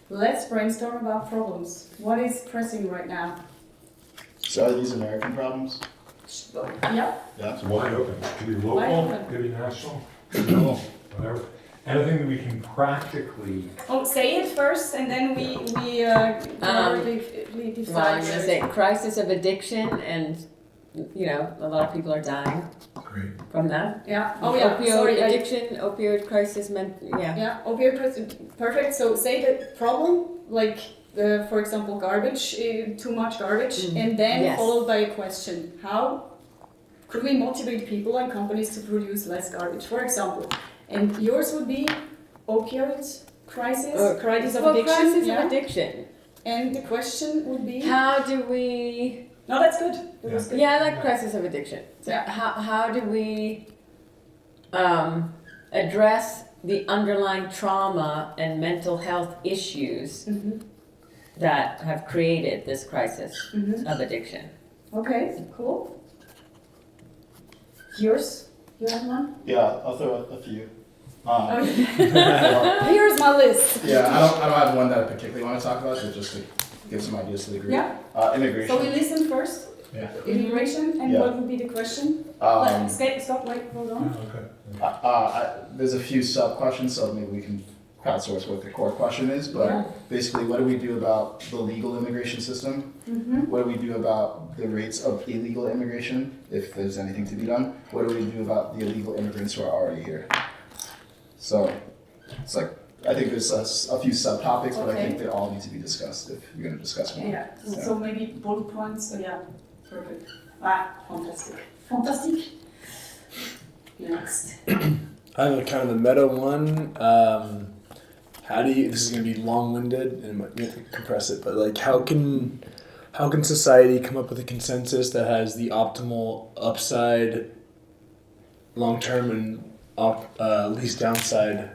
Let's brainstorm about problems. What is pressing right now? So are these American problems? Yeah. Yeah. It's wide open. It could be Wide local, open. it could be national, whatever. Anything that we can practically. Oh, say it first, and then we decide. Well, I'm gonna say crisis of addiction, and a lot of people are dying Great. from that. Yeah. Oh yeah. Opioid Sorry. addiction, opioid crisis, Yeah. Opioid crisis. Perfect. So say the problem, like for example, garbage, too much garbage, and then Yes. followed by a question: how could we motivate people and companies to produce less garbage, for example? And yours would be opioid crisis, crisis of addiction. Crisis Yeah. of addiction. And the question would be. How do we? No, that's good. That was good. Yeah, I like crisis of addiction. So Yeah. how do we address the underlying trauma and mental health issues Mm-hmm. that have created this crisis Mm-hmm. of addiction? Okay. Cool. Yours? You have one? Yeah, I'll throw out a few. Here's my list. Yeah, I don't have one that I particularly want to talk about, but just to give some ideas to the group. Yeah. Immigration. So we listen first. Yeah. Immigration, and Yeah. what would be the question? Stop, wait, hold on. Okay. There's a few sub-questions, so maybe we can crowdsource what the core question is, but Yeah. basically what do we do about the legal immigration system? Mm-hmm. What do we do about the rates of illegal immigration, if there's anything to be done? What do we do about the illegal immigrants who are already here? So, it's like, I think there's a few subtopics, but I Okay. think they all need to be discussed if you're gonna discuss one. Yeah, so maybe bullet points, so yeah, perfect. Fantastic. Fantastic. Next. I have kind of a meta one. How do you? This is going to be long-winded, and we have to compress it. But like, how can society come up with a consensus that has the optimal upside, long-term, and least downside,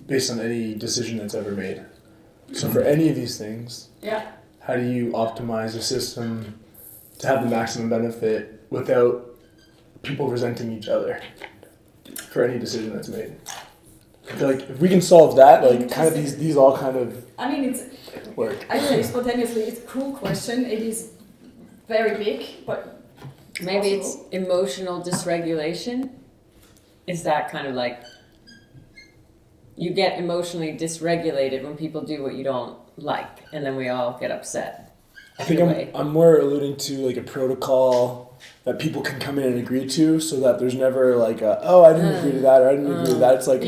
based on any decision that's ever made? So for any of these things, Yeah. how do you optimize a system to have the maximum benefit without people resenting each other for any decision that's made? I feel like if we can solve that, like kind of these all kind of I mean, it's, work. I say spontaneously, it's a cool question. It is very big, but Maybe it's possible. emotional dysregulation. Is that kind of like you get emotionally dysregulated when people do what you don't like, and then we all get upset? I think in a way. I'm more alluding to like a protocol that people can come in and agree to, so that there's never like I didn't agree to that or I didn't agree to that. It's like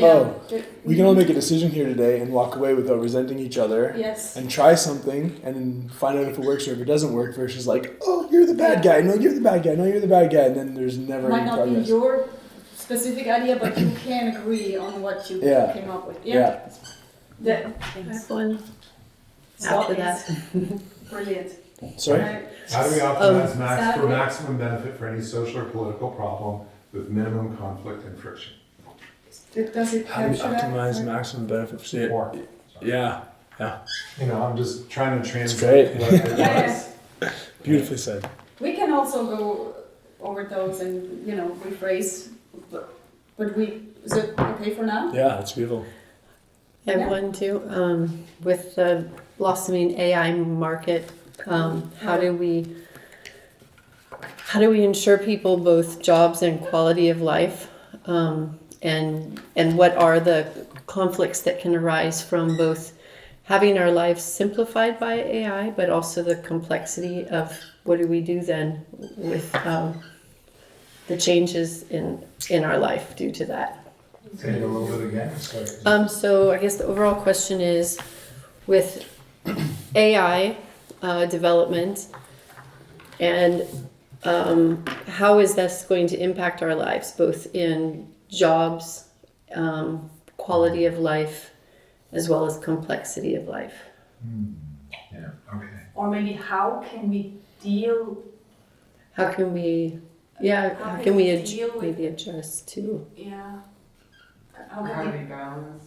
we can all make a decision here today and walk away without resenting each other. Yes. And try something and then find out if it works or if it doesn't work, versus like, oh, you're the bad guy, no, you're the bad guy, no, you're the bad guy, and then there's never Might any not progress. be your specific idea, but you can agree on what you Yeah. came up with. Yeah. Next one. Stop After it. that. Brilliant. Sorry? How do we optimize Sadly- for maximum benefit for any social or political problem with minimum conflict and friction? Does it How do we capture that? optimize maximum benefit for it? Or, Yeah. I'm just trying to great. translate what it Yeah. was. Beautifully said. We can also go over those and, rephrase, but is it okay for now? Yeah, that's beautiful. I have one too. With the blossoming AI market, how do we ensure people both jobs and quality of life? And what are the conflicts that can arise from both having our lives simplified by AI, but also the complexity of what do we do then with the changes in our life due to that? Say it a little bit again. Sorry. So I guess the overall question is, with AI development, and how is this going to impact our lives, both in jobs, quality of life, as well as complexity of life? Yeah, okay. Or maybe how can we deal? How can we, How can we deal with- maybe adjust to? Yeah. How do we balance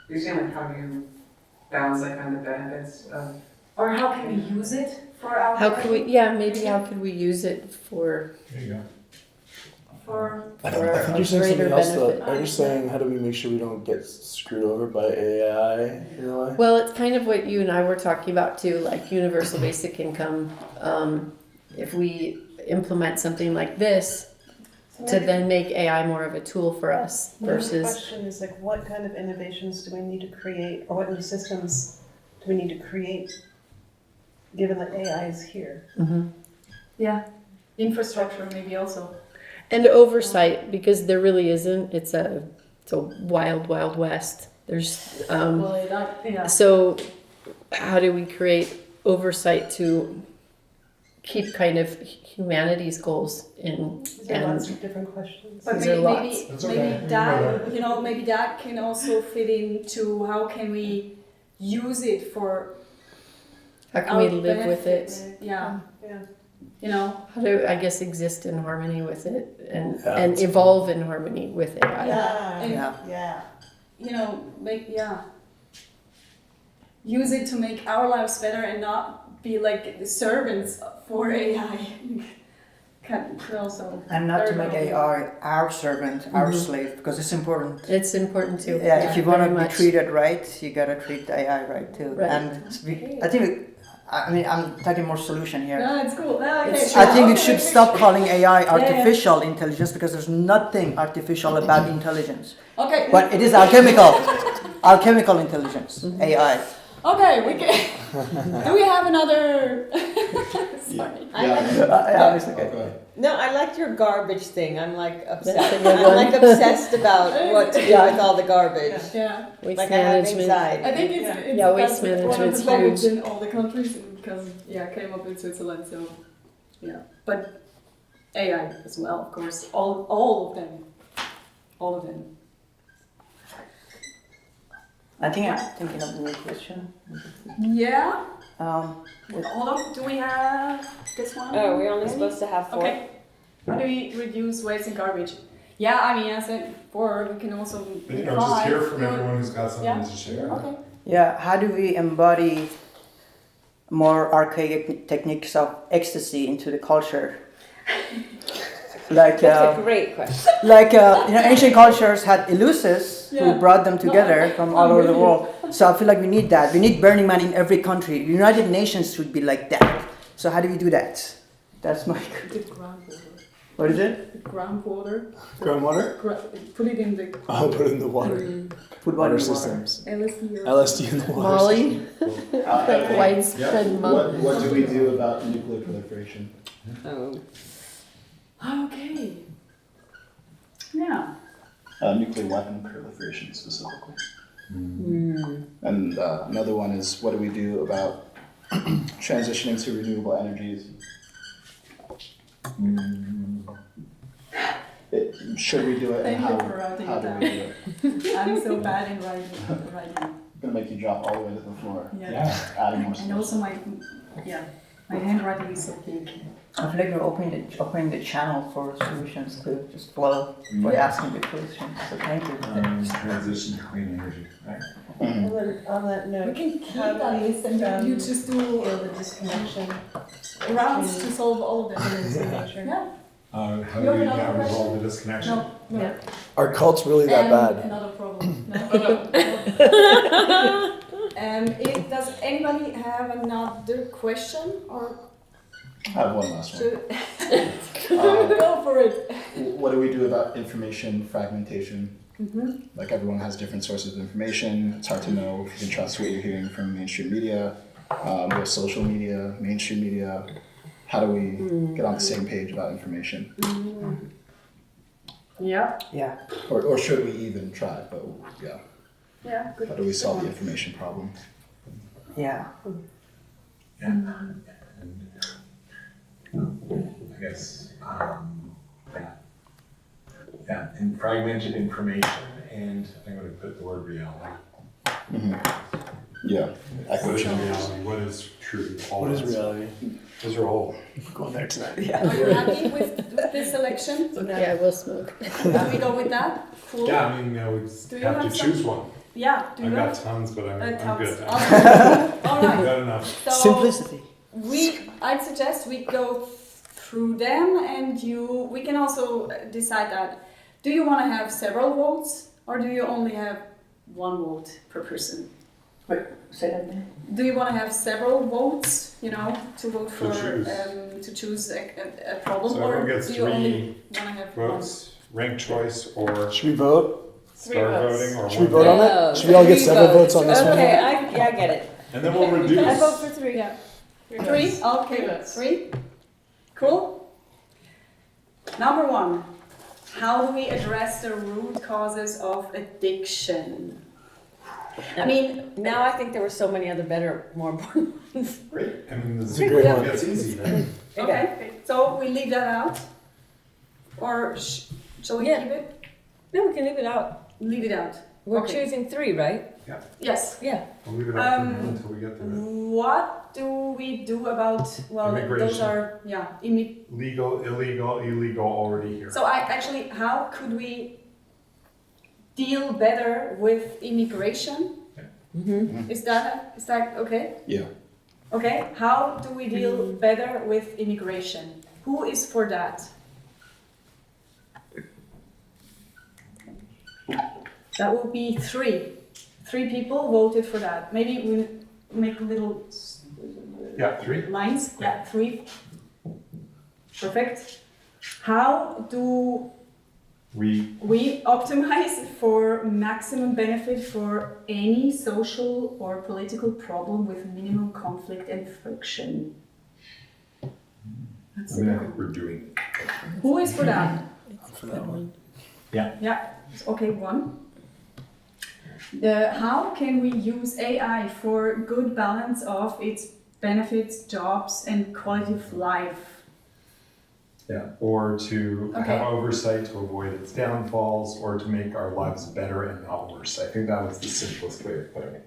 you're saying like how do you balance like kind of benefits of, Or how can we use it for our? How could we use it for There you go. For I think Aren't you saying greater something else benefit. though? Are you saying how do we make sure we don't get screwed over by AI in a way? Well, it's kind of what you and I were talking about too, like universal basic income. If we implement something like this to then make AI more of a tool for us The versus. question is like, what kind of innovations do we need to create, or what new systems do we need to create, given that AI is here? Mhm. Yeah, infrastructure maybe also. And oversight, because there really isn't. It's a wild, wild west. There's Yeah. so how do we create oversight to keep kind of humanity's goals in These are lots and of different questions. But These are maybe, lots. That's maybe okay. that, you know, maybe that can also fit into how can we use it for how can our we live with it? benefit. Yeah, Yeah. you know, How do I guess exist in harmony with it and Yeah, and that's evolve in harmony with AI? and Yeah. you know, use it to make our lives better and not be like the servants for AI. Can also. And not to very make well. AI our servant, our slave, because it's important. It's important too. Yeah, if you want very to be much. treated right, you gotta treat the AI right too. Right. And I think, I mean, I'm talking more solution here. No, it's cool. No, okay, It's sure. I think we Okay, should okay, stop sure. calling AI yeah. artificial intelligence because there's nothing artificial about intelligence. Okay. But it is alchemical intelligence, AI. Okay, we can. Do we have another? Sorry. I like, Yeah, it's okay. Okay. no, I like your garbage thing. I'm like That's a obsessed. good I'm one. like obsessed about what to do Yeah. with all the garbage. Yeah. Waste Like I have management. anxiety. I think it's Yeah, waste that's one of management's the problems huge. in all the countries because I came up in Switzerland, so yeah. But AI as well, of course. All of them. I think I'm thinking of a new question. Yeah. With Hold on. Do we have this one? Oh, we're only supposed to have 4. Okay. How do we reduce waste and garbage? Yeah, I mean, as I said before, we can also. You know, just hear from apply- everyone who's got something Yeah. to share. Okay. Yeah, how do we embody more archaic techniques of ecstasy into the culture? Like, That's a great question. ancient cultures had elusives Yeah. who brought them together from all over the really. world. So I feel like we need that. We need Burning Man in every country. The United Nations should be like that. So how do we do that? That's my. With groundwater. What is it? With groundwater. Groundwater? Put it in the I'll put it in the water. Put Water in the systems. LSD. Or LSD in the water. Molly, Okay. widespread What do we do about nuclear proliferation? Oh. Okay. Yeah. Nuclear weapon proliferation specifically. And another one is what do we do about transitioning to renewable energies? Should we do it and Thank you for writing how it do down. we do it? I'm so bad in writing. I'm gonna make you drop all the way to the floor. Yeah. Adding more And stuff. also my handwriting is so big. I feel like you're opening the channel for solutions to just flow by asking the questions. So thank you. Transition to clean energy, right? And then on that We note, can keep how do that we list and you just do feel the disconnection rounds to solve all of them. humans and nature? Yeah. How You do have we another now question? resolve the disconnection? No. Yeah. Are cults really that And bad? another problem. No. Does anybody have another question or I have one last one. should Uh, go for it? What do we do about information fragmentation? Mm-hmm. Like everyone has different sources of information. It's hard to know if you can trust what you're hearing from mainstream media, or social media, mainstream media. How do we get on the same page about information? Yeah. Yeah. Or should we even try? But yeah, Yeah. Good. how do we solve the information problem? Yeah. I guess, and fragmented information, and I'm going to put the word reality. Yeah, What is reality? What is true? All What is that stuff. reality? Those are all. Going there tonight. Are you happy with this selection? Yeah, we'll smoke. Do we go with that? Cool. Yeah, I mean, we just Do you have to have some- choose one. Yeah. Do you I've got have tons, but I'm tubs? good. All I've right. got enough. So Simplicity. I'd suggest we go through them, and we can also decide that. Do you want to have several votes, or do you only have one vote per person? Say that again. Do you want to have several votes, to vote for, choose. to choose a problem, So or everyone gets do you only 3 want to have votes, ranked choice or Should we vote? star voting or Should we one vote vote. on it? Should we all get 3 several votes on this one? Okay, I get it. And then we'll I reduce. vote for 3. Yeah. 3? Okay, 3. Cool. Number 1. How do we address the root causes of addiction? I mean, Now I think there were so many other better, more important ones. Great. I mean, this It's a great one. It's easy. Right? okay, so we leave that out? Or shall we Yeah. keep it? No, we can leave it out. Leave it out. We're Okay. choosing 3, right? Yes. Yeah. We'll leave it out for now until we get to What do we do about, well, those Immigration. are, it. Legal, illegal already here. So how could we deal better with immigration? Mm-hmm. Is that okay? Yeah. Okay, how do we deal better with immigration? Who is for that? That would be 3. 3 people voted for that. Maybe we make little Yeah, 3. lines. Yeah, 3. Perfect. How do we optimize for maximum benefit for any social or political problem with minimum conflict and friction? I mean, I think we're doing. Who is for that? For that one. Yeah. Okay, 1. How can we use AI for good balance of its benefits, jobs, and quality of life? Yeah, or to Okay. have oversight to avoid its downfalls, or to make our lives better and not worse. I think that was the simplest way of putting it.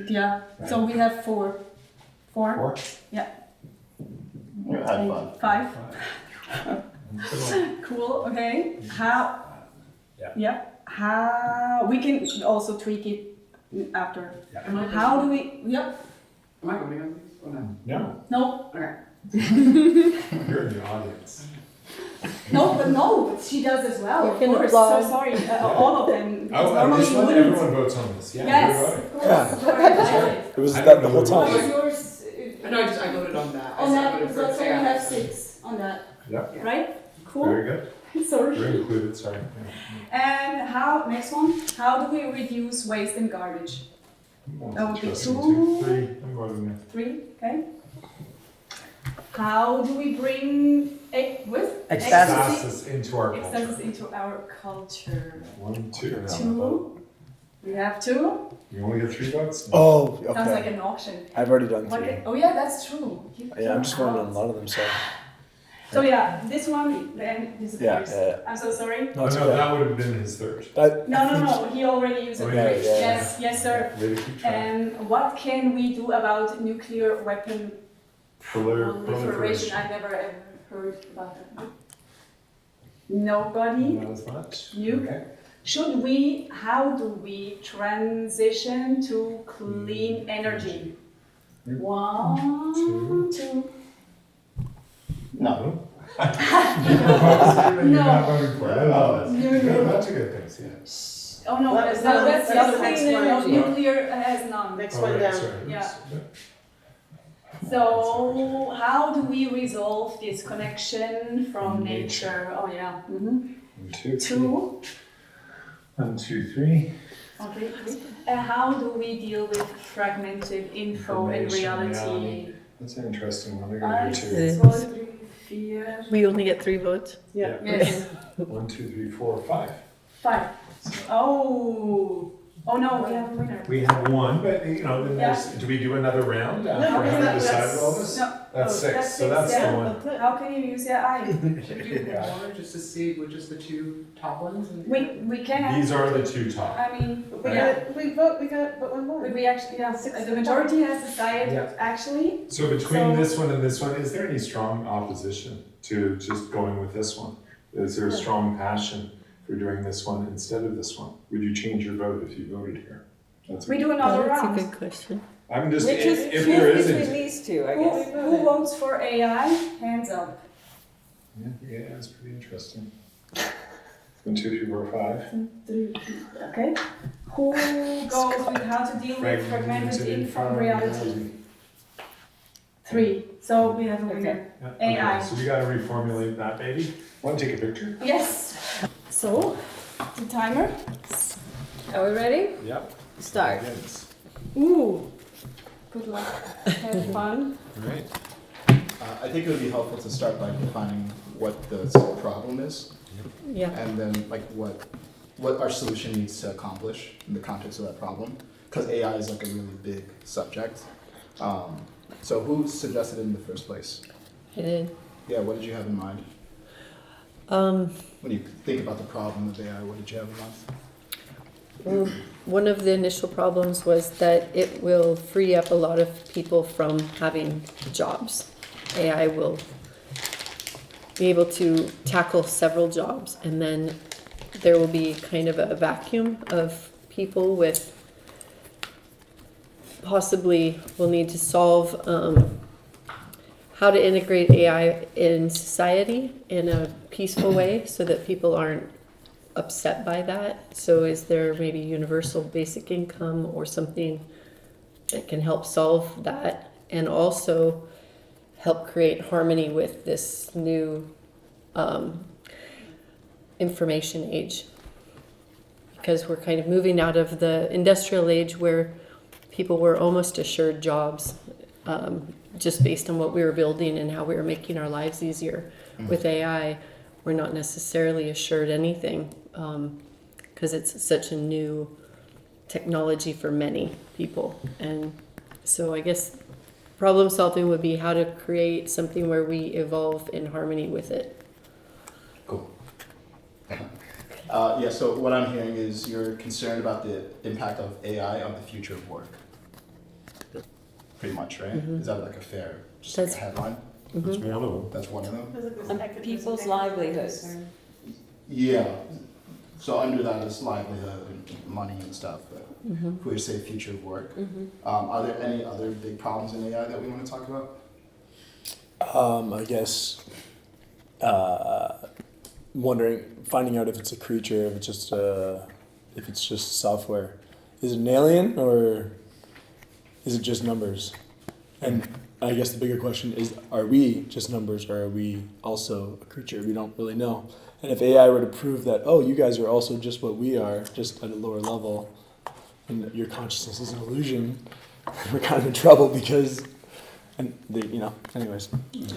Yeah. So we have 4. 4? 4? Yeah, have fun. 5. Good one. Cool. Okay. How? Yeah. Yeah. How we can also tweak it after. Yeah. Am I How do we? Yep. Am I voting on these or no? No, No. Okay. you're in the audience. No. But no. She does as well. You Of can course. applaud. So sorry. All of them. Because Oh, normally this you one, wouldn't. everyone votes on this. Yeah, Yes. you're Of voting. course. Sorry. It was I that don't the know whole who What time. was yours? No, I voted on that. On that. voted for So you AI. have 6 on that. Yep. Right. Cool. Very good. Sorry. You're included, sorry. And next one, how do we reduce waste and garbage? Yeah. That would be Interesting, 2. too. 3. I'm voting there. 3, okay. How do we bring Ecstasy. Passes into our culture. ecstasy into our culture? 1, 2. 2. We have 2. You only get 3 votes? Oh, Sounds like okay. an auction. I've already done What 3. oh yeah, that's true. Yeah, I'm just voting on a lot of them, so. So yeah, this one then disappears. Yeah. I'm so sorry. No, it's no, okay. that would have been his 3rd. No. He already used it. Oh, yeah, yeah. Yes, sir. Way to keep track. And what can we do about nuclear weapon Proliferation. I never ever heard about that. Nobody? Not as much? You? Okay. How do we transition to clean energy? 1, 2. No. You're not voting for it. I love it. No. No, that's a good thing, yeah. Oh no, That's that's the other next one. one. Nuclear has none. Next Oh, one right, down. sorry. Yeah. So how do we resolve this connection from nature? Oh yeah. 1, 2, 3. 2. 1, 2, 3. Okay. How do we deal with fragmented info and Information, reality? That's an interesting one. I got to do 2. It is. 1, 2, 3, 4. We only get 3 votes. Yeah. Yes. 1, 2, 3, 4, 5. 5. Oh no, we have a winner. We have 1, but then there's. Do we do another round after No, having that's- decided all this? No. That's Oh, 6. that's So 6, that's yeah. the one. How can you use your eye? Should we do one just to see which is the 2 top ones? And We can. These are the 2 top. I mean, We yeah. got but one more. But we actually, yeah, the majority has decided Yeah. actually. So between So- this one and this one, is there any strong opposition to just going with this one? Is there a strong passion for doing this one instead of this one? Would you change your vote if you voted here? We do another That's a round. good question. I'm just, Which is if there choose between isn't. these 2, I Who, guess. who votes for AI? Hands up. Yeah, it's pretty interesting. 1, 2, 3, 4, 5. Okay. Who goes with how to deal with fragmented info reality? 3. So we have a winner. Yeah, AI. okay, so we gotta reformulate that, baby. Want to take a picture? Yes. So, the timer. Are we ready? Yep. Start. Ooh. Good luck. Have fun. Right. I think it would be helpful to start by defining what the problem is, Yeah. and then like what our solution needs to accomplish in the context of that problem. Because AI is like a really big subject. So who suggested it in the first place? I did. Yeah, what did you have in mind? When you think about the problem of AI, what did you have in mind? Well, one of the initial problems was that it will free up a lot of people from having jobs. AI will be able to tackle several jobs, and then there will be kind of a vacuum of people with possibly will need to solve how to integrate AI in society in a peaceful way so that people aren't upset by that. So is there maybe universal basic income or something that can help solve that, and also help create harmony with this new information age? Because we're kind of moving out of the industrial age where people were almost assured jobs just based on what we were building and how we were making our lives easier. With AI, we're not necessarily assured anything because it's such a new technology for many people. And so I guess problem solving would be how to create something where we evolve in harmony with it. Cool. Yeah, so what I'm hearing is you're concerned about the impact of AI on the future of work. Pretty much, right? Is that like a fair just like a headline? That's one of them. That's one of them? And people's livelihoods. Yeah. So under that is livelihood and money and stuff. But if we say future of work, are there any other big problems in AI that we want to talk about? I guess finding out if it's a creature, if it's just software. Is it an alien or is it just numbers? And I guess the bigger question is, are we just numbers or are we also a creature? We don't really know. And if AI were to prove that, oh, you guys are also just what we are, just at a lower level, and your consciousness is an illusion, we're kind of in trouble because, anyways.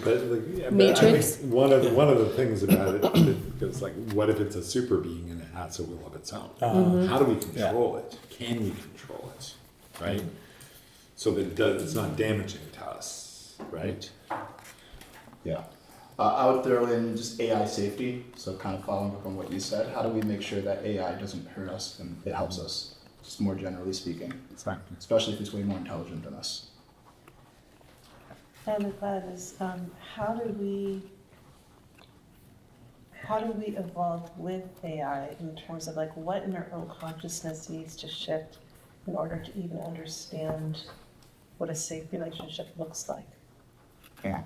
But like, yeah, Matrix? I think one of the things about it is like, what if it's a super being and it has a will of its own? How do we control it? Can we control it? Right? So that it's not damaging to us, right? Yeah. I would throw in just AI safety. So kind of following up on what you said, how do we make sure that AI doesn't hurt us and it helps us? Just more generally speaking. Exactly. Especially if it's way more intelligent than us. And with that is, how do we evolve with AI in terms of like what in our own consciousness needs to shift in order to even understand what a safe relationship looks like? Yeah.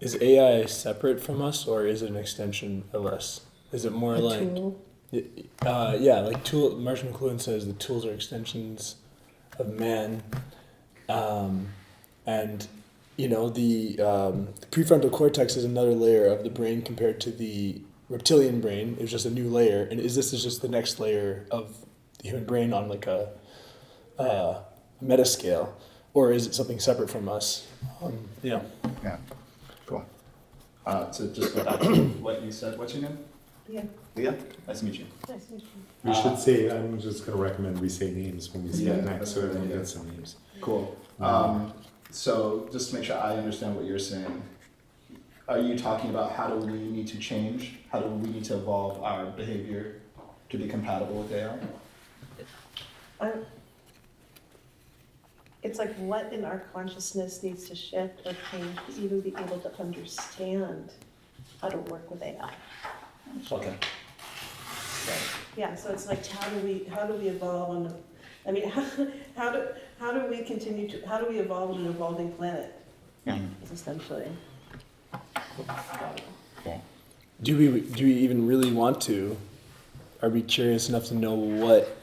Is AI separate from us or is it an extension of us? Is it more A like tool? Marshall McLuhan says the tools are extensions of man, and the prefrontal cortex is another layer of the brain compared to the reptilian brain. It's just a new layer, and this is just the next layer of the human brain on like a meta scale, or is it something separate from us? Yeah. Cool. So just go back to what you said. What's your name? Yeah. Leah? Nice to meet you. Nice to meet you. We should say, I'm just going to recommend we say names when we say it next, so everyone gets some names. Cool. So just to make sure I understand what you're saying, are you talking about how do we need to change? How do we need to evolve our behavior to be compatible with AI? It's like what in our consciousness needs to shift or change to even be able to understand how to work with AI. Okay. Yeah, so it's like how do we evolve on how do we evolve on an evolving planet? Yeah. Essentially. do we even really want to? Are we curious enough to know what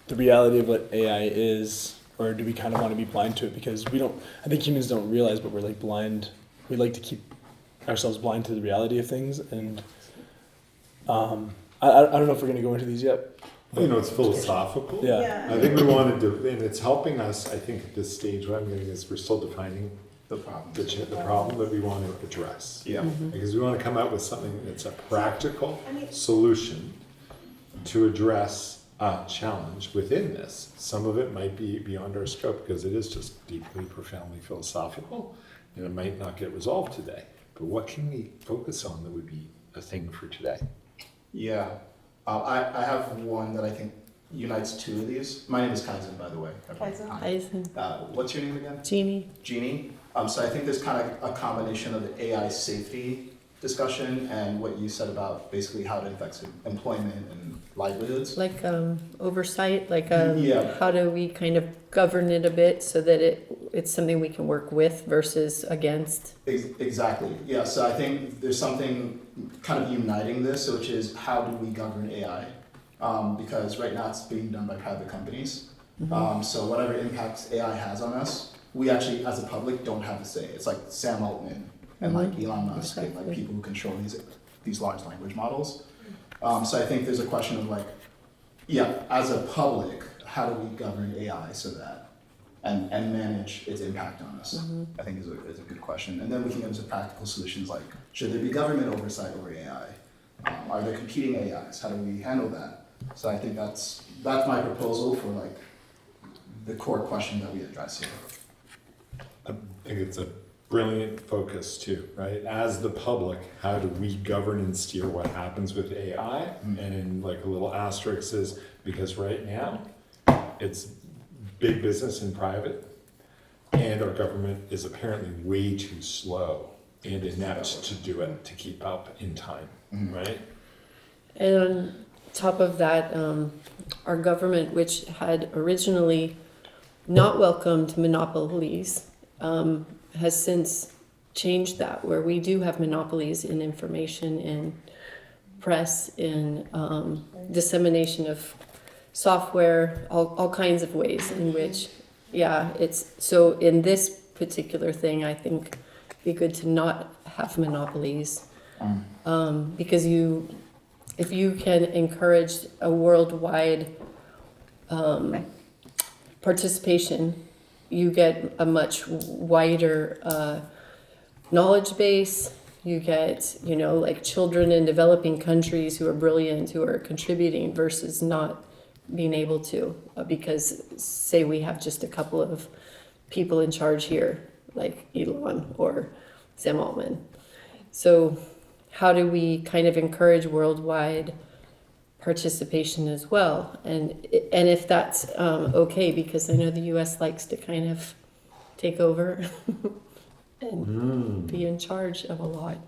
the reality of what AI is, or do we kind of want to be blind to it? Because I think humans don't realize, but we're like blind. We like to keep ourselves blind to the reality of things, and I don't know if we're going to go into these yet. You know, it's philosophical. Yeah. I think we wanted to, and it's helping us, I think, at this stage, what I'm getting is we're still defining The problem. the problem that we want to address. Yeah. Because we want to come out with something that's a practical solution to address a challenge within this. Some of it might be beyond our scope because it is just deeply, profoundly philosophical, and it might not get resolved today. But what can we focus on that would be a thing for today? Yeah. I have one that I think unites two of these. My name is Kaizen, by the way. Kaizen. What's your name again? Jeannie. Jeannie. So I think there's kind of a combination of the AI safety discussion and what you said about basically how it affects employment and livelihoods. Like oversight, like Yeah. how do we kind of govern it a bit so that it's something we can work with versus against? Exactly. Yeah. So I think there's something kind of uniting this, which is how do we govern AI? Because right now it's being done by private companies. So whatever impacts AI has on us, we actually, as a public, don't have a say. It's like Sam Altman and like Elon Musk and like people who control these large language models. So I think there's a question of like, yeah, as a public, how do we govern AI so that and manage its impact on us? I think is a good question. And then we can get into practical solutions like, should there be government oversight over AI? Are there competing AIs? How do we handle that? So I think that's my proposal for like the core question that we address here. I think it's a brilliant focus too, right? As the public, how do we govern and steer what happens with AI? And in like a little asterisk is because right now it's big business and private, and our government is apparently way too slow and inept to do it, to keep up in time, right? And on top of that, our government, which had originally not welcomed monopolies, has since changed that, where we do have monopolies in information, in press, in dissemination of software, all kinds of ways in which, it's so in this particular thing, I think it'd be good to not have monopolies, because if you can encourage a worldwide participation, you get a much wider knowledge base. You get, like children in developing countries who are brilliant, who are contributing versus not being able to, because say we have just a couple of people in charge here, like Elon or Sam Altman. So how do we kind of encourage worldwide participation as well? And if that's okay, because I know the US likes to kind of take over and be in charge of a lot.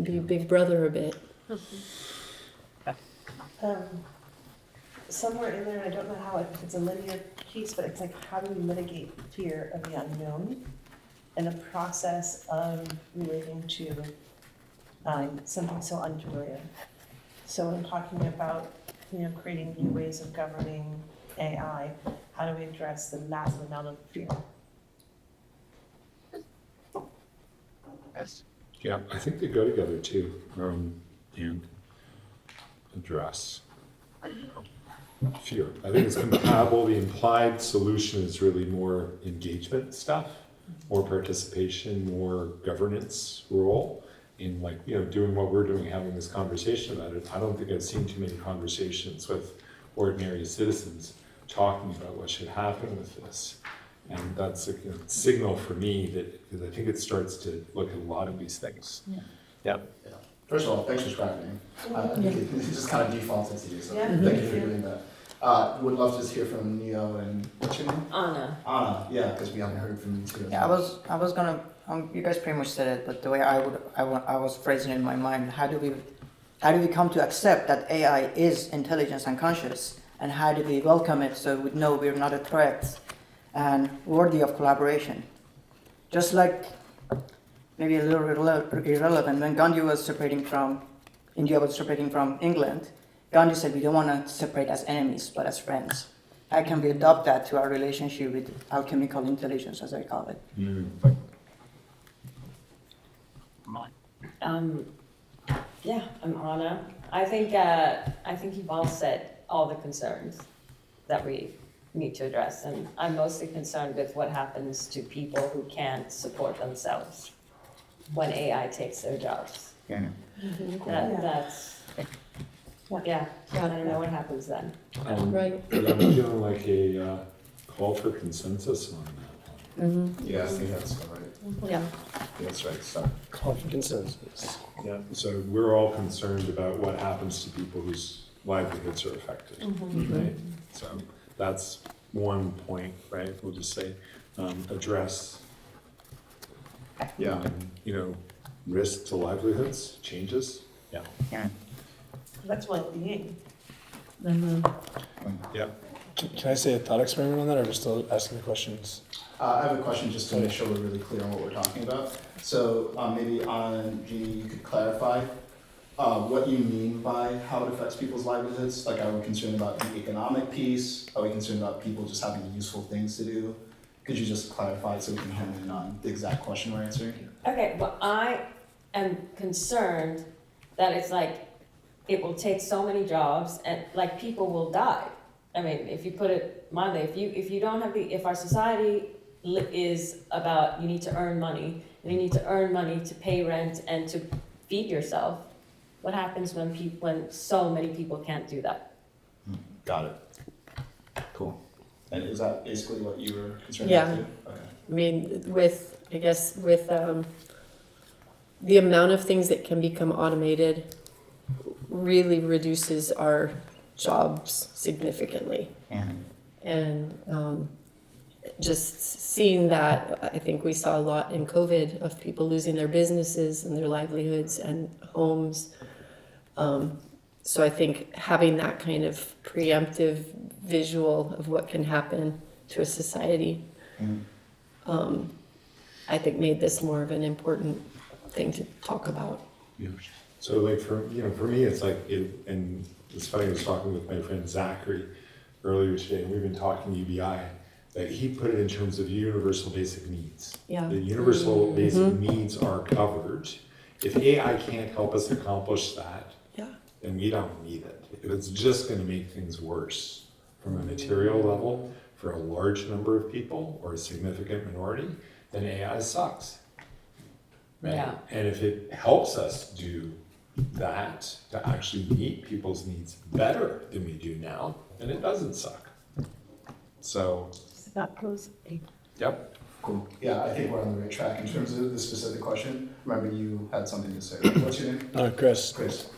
Be big brother a bit. Somewhere in there, I don't know how, if it's a linear piece, but it's like, how do we mitigate fear of the unknown in a process of relating to something so unfamiliar? So when talking about, creating new ways of governing AI, how do we address the massive amount of fear? Yeah, I think they go together too, and address fear. I think it's compatible. The implied solution is really more engagement stuff, more participation, more governance role in doing what we're doing, having this conversation about it. I don't think I've seen too many conversations with ordinary citizens talking about what should happen with this. And that's a signal for me that, because I think it starts to look at a lot of these things. Yeah. First of all, thanks for describing. It just kind of defaulted to you, so Yeah. thank you for doing that. Would love to just hear from Neo and what's your name? Anna. Anna, yeah, because we haven't heard from you too. Yeah, I was gonna. You guys pretty much said it, but the way I was phrasing it in my mind, how do we come to accept that AI is intelligence and conscious, and how do we welcome it so we know we're not a threat and worthy of collaboration? Just like maybe a little irrelevant. When Gandhi was separating from, India was separating from England, Gandhi said we don't want to separate as enemies, but as friends. How can we adopt that to our relationship with alchemical intelligence, as I call it? Yeah, I'm Anna. I think you've all said all the concerns that we need to address, and I'm mostly concerned with what happens to people who can't support themselves when AI takes their jobs. Yeah. That's yeah. I don't know what happens then. Right. But I'm feeling like a call for consensus on that one. Yeah, I think that's right. Yeah. That's right. So, Call for consensus. Yeah. So we're all concerned about what happens to people whose livelihoods are affected, right? So that's one point, right? We'll just say address, yeah. Risk to livelihoods, changes. Yeah. Yeah. That's well-being. Yeah. Can I say a thought experiment on that, or are we still asking the questions? I have a question just to make sure we're really clear on what we're talking about. So maybe Jeannie, you could clarify what you mean by how it affects people's livelihoods. Like, are we concerned about the economic piece? Are we concerned about people just having useful things to do? Could you just clarify so we can hone in on the exact question we're answering? Okay, well, I am concerned that it's like it will take so many jobs and like people will die. I mean, if you put it mildly, if you don't have if our society is about you need to earn money and you need to earn money to pay rent and to feed yourself, what happens when so many people can't do that? Got it. Cool. And is that basically what you were concerned Yeah. about too? Okay. I mean, with the amount of things that can become automated really reduces our jobs significantly. Yeah. And just seeing that, I think we saw a lot in COVID of people losing their businesses and their livelihoods and homes. So I think having that kind of preemptive visual of what can happen to a society, I think made this more of an important thing to talk about. Yeah. So like for me, it's like and it's funny. I was talking with my friend Zachary earlier today, and we've been talking UBI. That he put it in terms of universal basic needs. Yeah. The universal basic needs are covered. If AI can't help us accomplish that, then we don't need it. If it's just going to make things worse from a material level for a large number of people or a significant minority, then AI sucks. Right? Yeah. And if it helps us do that to actually meet people's needs better than we do now, then it doesn't suck. So, That goes. yep. Cool. Yeah, I think we're on the right track in terms of the specific question. Remember, you had something to say. What's your name? Chris. Chris.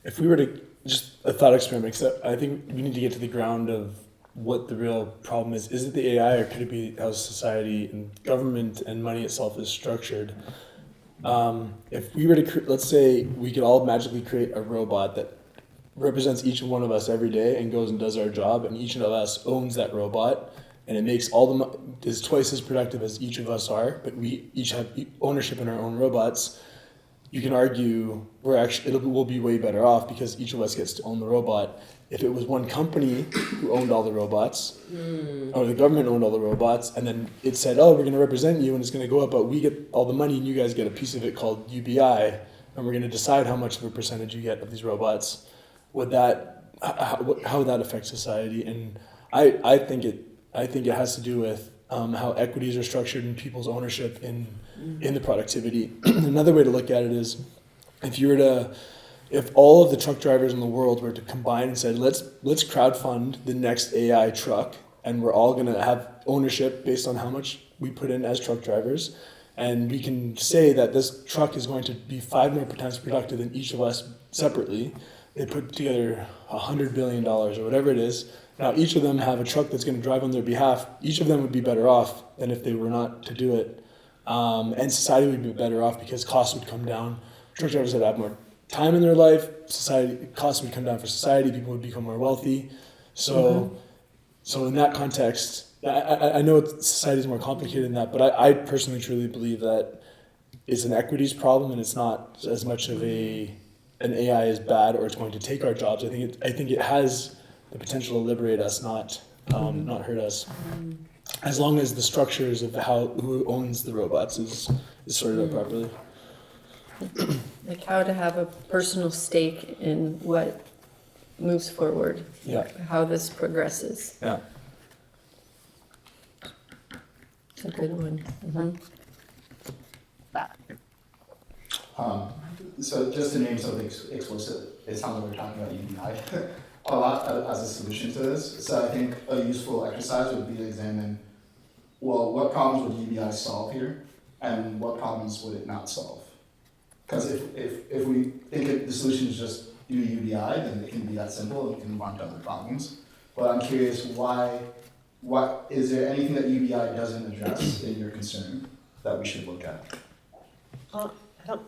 If we were to just a thought experiment, except I think we need to get to the ground of what the real problem is. Is it the AI, or could it be how society and government and money itself is structured? If we were to, let's say we could all magically create a robot that represents each one of us every day and goes and does our job, and each of us owns that robot, and it makes is twice as productive as each of us are, but we each have ownership in our own robots. You can argue we'll be way better off because each of us gets to own the robot. If it was one company who owned all the robots, or the government owned all the robots, and then it said, "Oh, we're going to represent you, and it's going to go up, but we get all the money, and you guys get a piece of it called UBI, and we're going to decide how much of a percentage you get of these robots." How would that affect society? And I think it has to do with how equities are structured in people's ownership in the productivity. Another way to look at it is if all of the truck drivers in the world were to combine and said, let's crowdfund the next AI truck, and we're all going to have ownership based on how much we put in as truck drivers, and we can say that this truck is going to be 5 more times productive than each of us separately. They put together $100 billion or whatever it is. Now each of them have a truck that's going to drive on their behalf. Each of them would be better off than if they were not to do it. And society would be better off because costs would come down. Truck drivers would have more time in their life. Costs would come down for society. People would become more wealthy. So in that context, I know society is more complicated than that, but I personally truly believe that it's an equities problem, and it's not as much of an AI is bad or it's going to take our jobs. I think it has the potential to liberate us, not hurt us, as long as the structures of who owns the robots is sorted out properly. Like how to have a personal stake in what moves forward, Yeah. how this progresses. Yeah. It's a good one. So just to name something explicit, it sounds like we're talking about UBI a lot as a solution to this. So I think a useful exercise would be to examine, well, what problems would UBI solve here, and what problems would it not solve? Because if we think the solution is just do UBI, then it can be that simple and we can move on to other problems. But I'm curious, what is there anything that UBI doesn't address in your concern that we should look at? I don't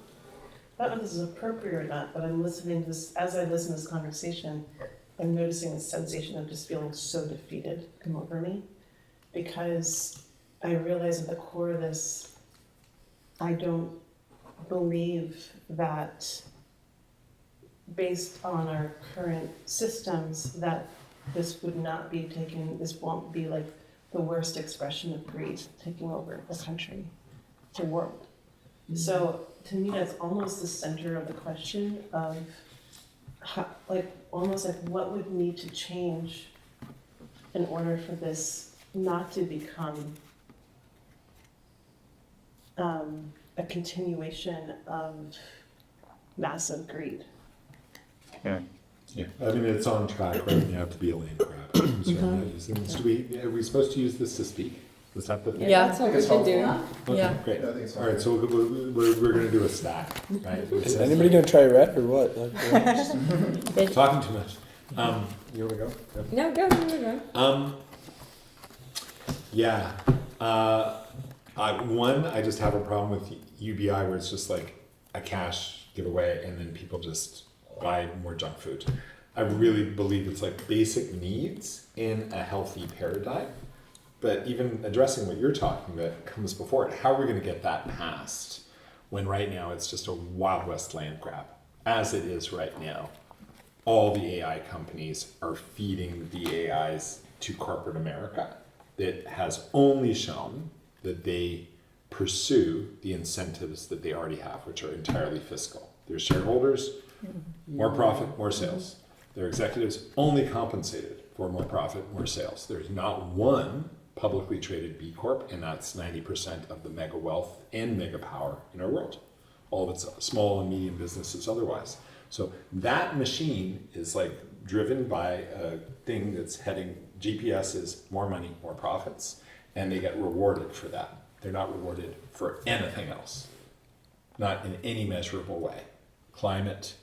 know if this is appropriate or not, but I'm listening to this, as I listen to this conversation, I'm noticing this sensation of just feeling so defeated come over me, because I realize at the core of this, I don't believe that based on our current systems that this would not be taken, this won't be like the worst expression of greed taking over the country, the world. So to me, that's almost the center of the question of how, almost like what would need to change in order for this not to become a continuation of massive greed. Yeah, I mean, it's on track right now to be a land grab. I'm sorry, I'm not using this. Are we supposed to use this to speak? Is that the thing? Yeah. That's what we've been doing. Okay, Yeah. great. I think it's All right, so we're going to do a stack, right? Is anybody gonna try red or what? Like, Talking too much. You want to go? No, go. Yeah. I just have a problem with UBI where it's just like a cash giveaway and then people just buy more junk food. I really believe it's like basic needs in a healthy paradigm. But even addressing what you're talking about comes before it. How are we going to get that passed when right now it's just a Wild West land grab, as it is right now? All the AI companies are feeding the AIs to corporate America. That has only shown that they pursue the incentives that they already have, which are entirely fiscal. Their shareholders, more profit, more sales. Their executives only compensated for more profit, more sales. There's not one publicly traded B Corp, and that's 90% of the mega wealth and mega power in our world. All of its small and medium businesses otherwise. So that machine is like driven by a thing that's heading, GPS is more money, more profits, and they get rewarded for that. They're not rewarded for anything else, not in any measurable way. Climate,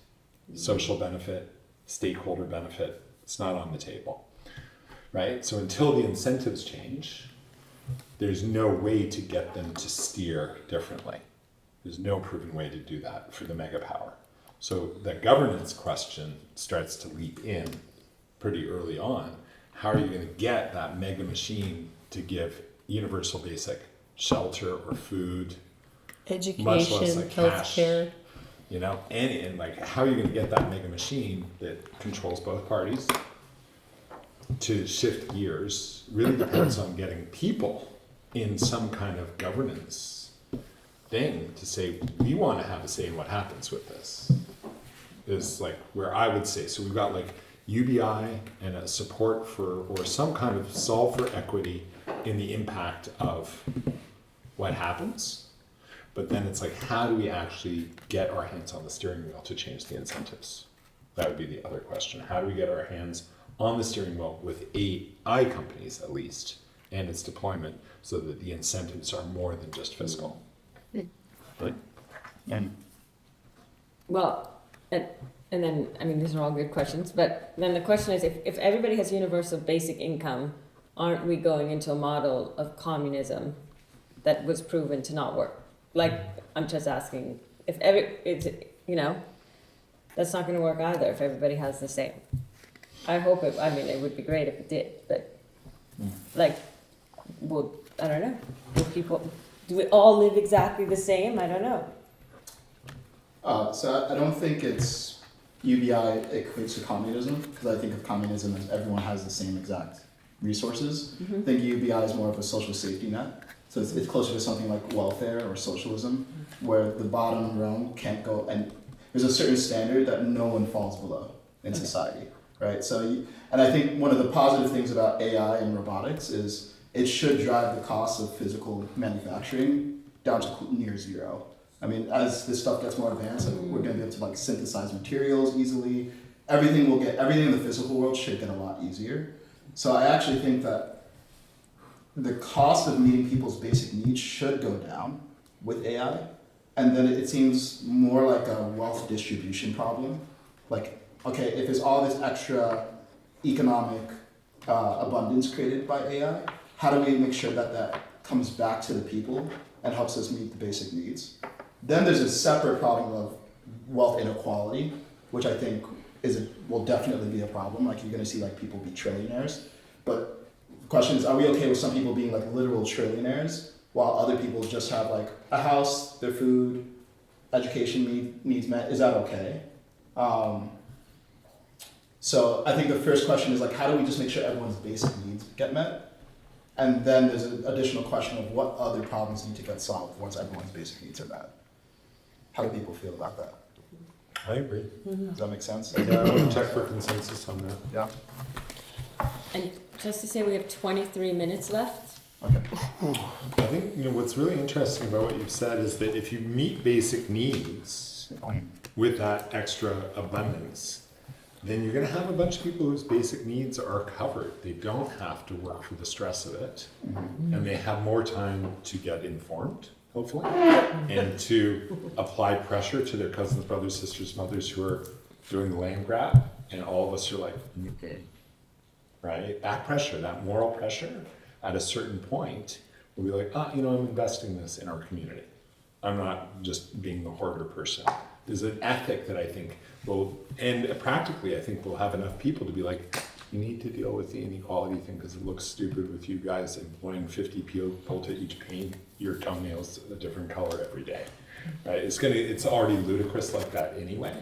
social benefit, stakeholder benefit, it's not on the table. Right? So until the incentives change, there's no way to get them to steer differently. There's no proven way to do that for the mega power. So the governance question starts to leap in pretty early on. How are you going to get that mega machine to give universal basic shelter or food, Education, much less like cash, healthcare. you know, and like how are you going to get that mega machine that controls both parties to shift gears? Really depends on getting people in some kind of governance thing to say, we want to have a say in what happens with this. Is like where I would say, so we've got like UBI and a support for, or some kind of solve for equity in the impact of what happens. But then it's like, how do we actually get our hands on the steering wheel to change the incentives? That would be the other question. How do we get our hands on the steering wheel with AI companies, at least, and its deployment, so that the incentives are more than just fiscal? Well, and then, I mean, these are all good questions, but then the question is, if everybody has universal basic income, aren't we going into a model of communism that was proven to not work? Like, I'm just asking, if it's, you know, that's not going to work either if everybody has the same. I hope it, I mean, it would be great if it did, but like, well, I don't know. Do we all live exactly the same? I don't know. So I don't think it's UBI equates to communism, because I think of communism as everyone has the same exact resources. I think UBI is more of a social safety net. So it's closer to something like welfare or socialism, where the bottom rung can't go, and there's a certain standard that no one falls below in society, right? And I think one of the positive things about AI and robotics is it should drive the cost of physical manufacturing down to near zero. I mean, as this stuff gets more advanced, we're going to be able to like synthesize materials easily. Everything in the physical world should get a lot easier. So I actually think that the cost of meeting people's basic needs should go down with AI. And then it seems more like a wealth distribution problem. Like, okay, if there's all this extra economic abundance created by AI, how do we make sure that that comes back to the people and helps us meet the basic needs? Then there's a separate problem of wealth inequality, which I think will definitely be a problem. Like, you're going to see like people be trillionaires, but the question is, are we okay with some people being like literal trillionaires while other people just have like a house, their food, education needs met? Is that okay? So I think the first question is like, how do we just make sure everyone's basic needs get met? And then there's an additional question of what other problems need to get solved once everyone's basic needs are met. How do people feel about that? I agree. Does that make sense? Yeah, I want to check for consensus on that. Yeah. And just to say, we have 23 minutes left. Okay. I think what's really interesting about what you've said is that if you meet basic needs with that extra abundance, then you're going to have a bunch of people whose basic needs are covered. They don't have to work for the stress of it, and they have more time to get informed, hopefully, and to apply pressure to their cousins, brothers, sisters, mothers who are doing the land grab, and all of us are like, right? That pressure, that moral pressure, at a certain point, we'll be like, I'm investing this in our community. I'm not just being the hoarder person. There's an ethic that I think and practically I think we'll have enough people to be like, you need to deal with the inequality thing because it looks stupid with you guys employing 50 people to each paint your toenails a different color every day, right? It's already ludicrous like that anyway,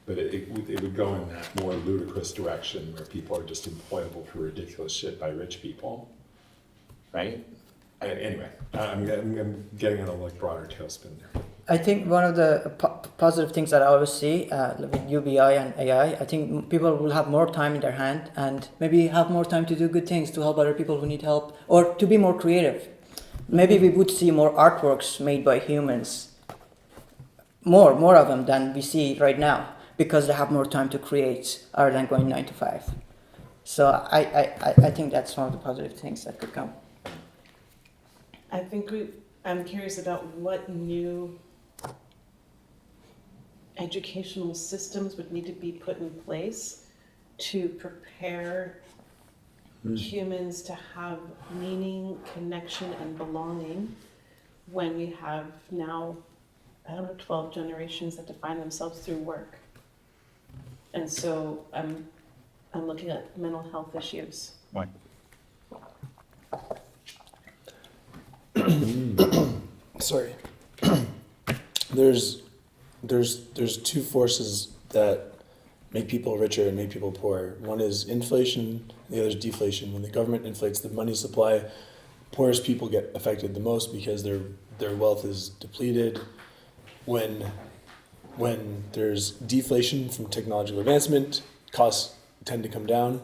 but it would go in that more ludicrous direction where people are just employable for ridiculous shit by rich people, right? Anyway, I'm getting on a broader tailspin there. I think one of the positive things that I always see with UBI and AI, I think people will have more time in their hand and maybe have more time to do good things, to help other people who need help, or to be more creative. Maybe we would see more artworks made by humans, more of them than we see right now, because they have more time to create other than going 9 to 5. So I think that's one of the positive things that could come. I think I'm curious about what new educational systems would need to be put in place to prepare humans to have meaning, connection, and belonging when we have now, 12 generations that define themselves through work. And so I'm looking at mental health issues. Right. Sorry. There's two forces that make people richer and make people poorer. One is inflation, the other is deflation. When the government inflates the money supply, poorest people get affected the most because their wealth is depleted. When there's deflation from technological advancement, costs tend to come down.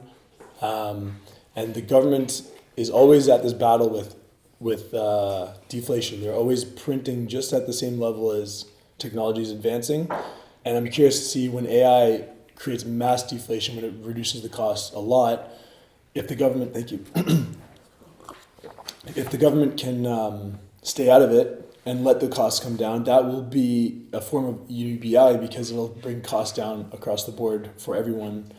And the government is always at this battle with deflation. They're always printing just at the same level as technology is advancing. And I'm curious to see when AI creates mass deflation, when it reduces the cost a lot, if the government, if the government can stay out of it and let the costs come down, that will be a form of UBI because it'll bring costs down across the board for everyone.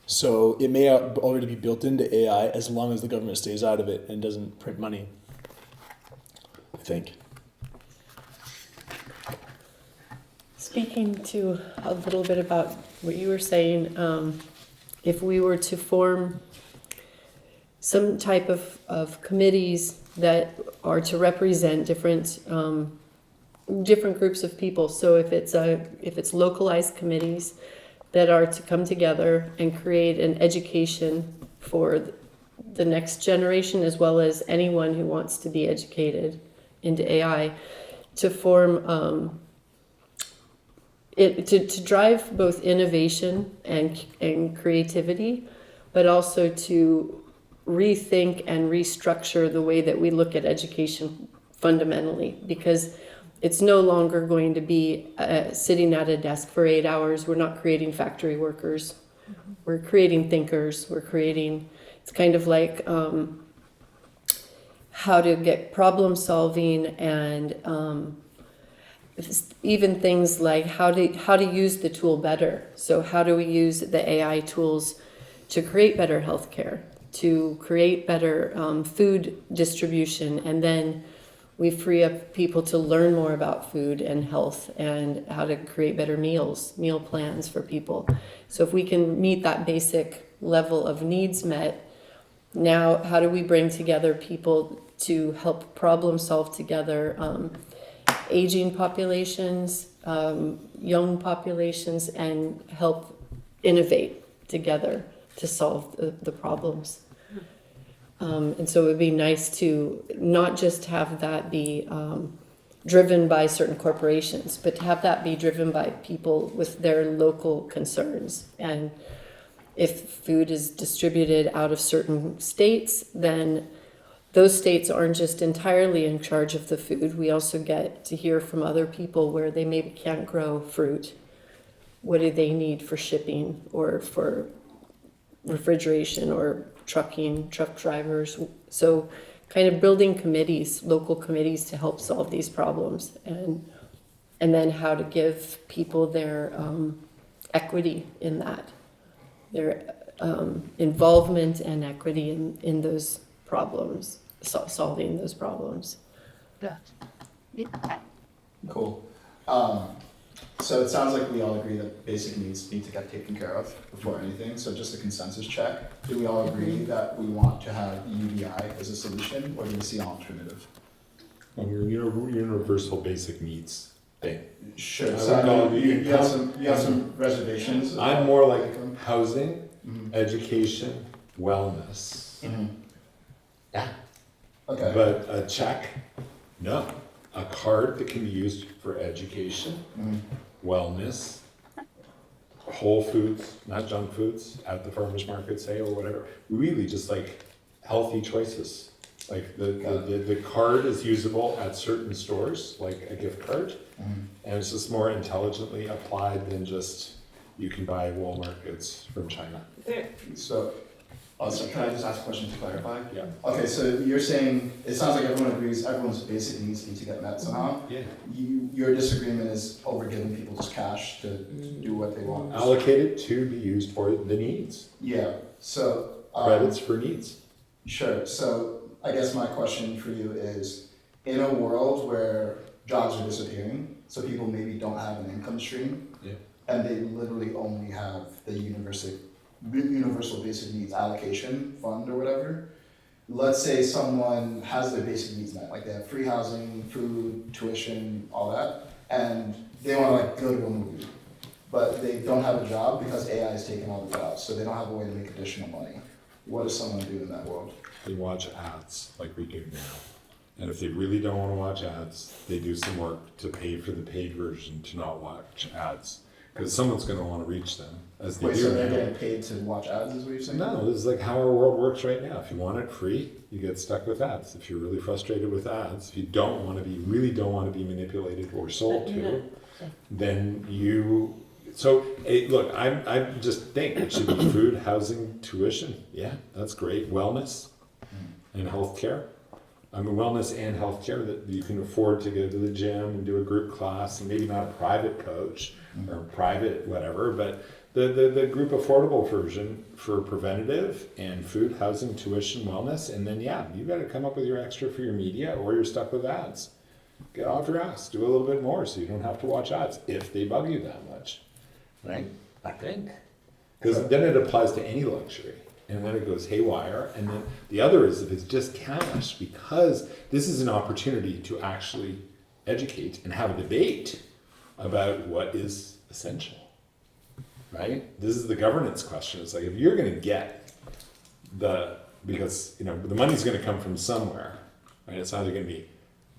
So it may already be built into AI as long as the government stays out of it and doesn't print money, I think. Speaking to a little bit about what you were saying, if we were to form some type of committees that are to represent different different groups of people. So if it's localized committees that are to come together and create an education for the next generation, as well as anyone who wants to be educated into AI, to form to drive both innovation and creativity, but also to rethink and restructure the way that we look at education fundamentally, because it's no longer going to be sitting at a desk for 8 hours. We're not creating factory workers. We're creating thinkers. It's kind of like how to get problem solving, and even things like how to use the tool better. So how do we use the AI tools to create better healthcare, to create better food distribution, and then we free up people to learn more about food and health and how to create better meal plans for people. So if we can meet that basic level of needs met, now how do we bring together people to help problem solve together, aging populations, young populations, and help innovate together to solve the problems. And so it would be nice to not just have that be driven by certain corporations, but to have that be driven by people with their local concerns. And if food is distributed out of certain states, then those states aren't just entirely in charge of the food. We also get to hear from other people where they maybe can't grow fruit. What do they need for shipping or for refrigeration or truck drivers? So kind of building committees, local committees, to help solve these problems, and then how to give people their equity in that, their involvement and equity in those problems, solving those problems. Cool. So it sounds like we all agree that basic needs need to get taken care of before anything. So just a consensus check. Do we all agree that we want to have UBI as a solution, or do we see an alternative? Universal basic needs thing. Sure. So I know you have some reservations. I'm more like housing, education, wellness. Yeah. Okay. But a check, no. A card that can be used for education, wellness, whole foods, not junk foods, at the farmer's market, say, or whatever. Really just like healthy choices. Like the card is usable at certain stores, like a gift card, and it's just more intelligently applied than just you can buy Walmart goods from China. So can I just ask a question to clarify? Yeah. Okay, so you're saying, it sounds like everyone agrees everyone's basic needs need to get met somehow. Yeah. Your disagreement is over giving people just cash to do what they want. Allocated to be used for the needs. Yeah, so. Credits for needs. Sure, so I guess my question for you is, in a world where jobs are disappearing, so people maybe don't have an income stream, and they literally only have the universal basic needs allocation fund or whatever. Let's say someone has their basic needs met, like they have free housing, food, tuition, all that, and they want to like go to a movie, but they don't have a job because AI is taking all the jobs, so they don't have a way to make additional money. What does someone do in that world? They watch ads like we do now. And if they really don't want to watch ads, they do some work to pay for the paid version to not watch ads. Because someone's going to want to reach them, as they Wait, do so they're now. getting paid to watch ads, is what you're saying? No, this is like how our world works right now. If you want it free, you get stuck with ads. If you're really frustrated with ads, if you really don't want to be manipulated or sold to, then you. So look, I just think it should be food, housing, tuition. Yeah, that's great. Wellness and healthcare. I mean, wellness and healthcare, that you can afford to go to the gym and do a group class, and maybe not a private coach or private whatever, but the group affordable version for preventative and food, housing, tuition, wellness, and then you got to come up with your extra for your media, or you're stuck with ads. Get off your ass, do a little bit more so you don't have to watch ads if they bug you that much, right? I think. Because then it applies to any luxury. and then it goes haywire. And then the other is if it's just cash, because this is an opportunity to actually educate and have a debate about what is essential, right? This is the governance question. It's like, if you're going to get because, the money's going to come from somewhere, right? It's either going to be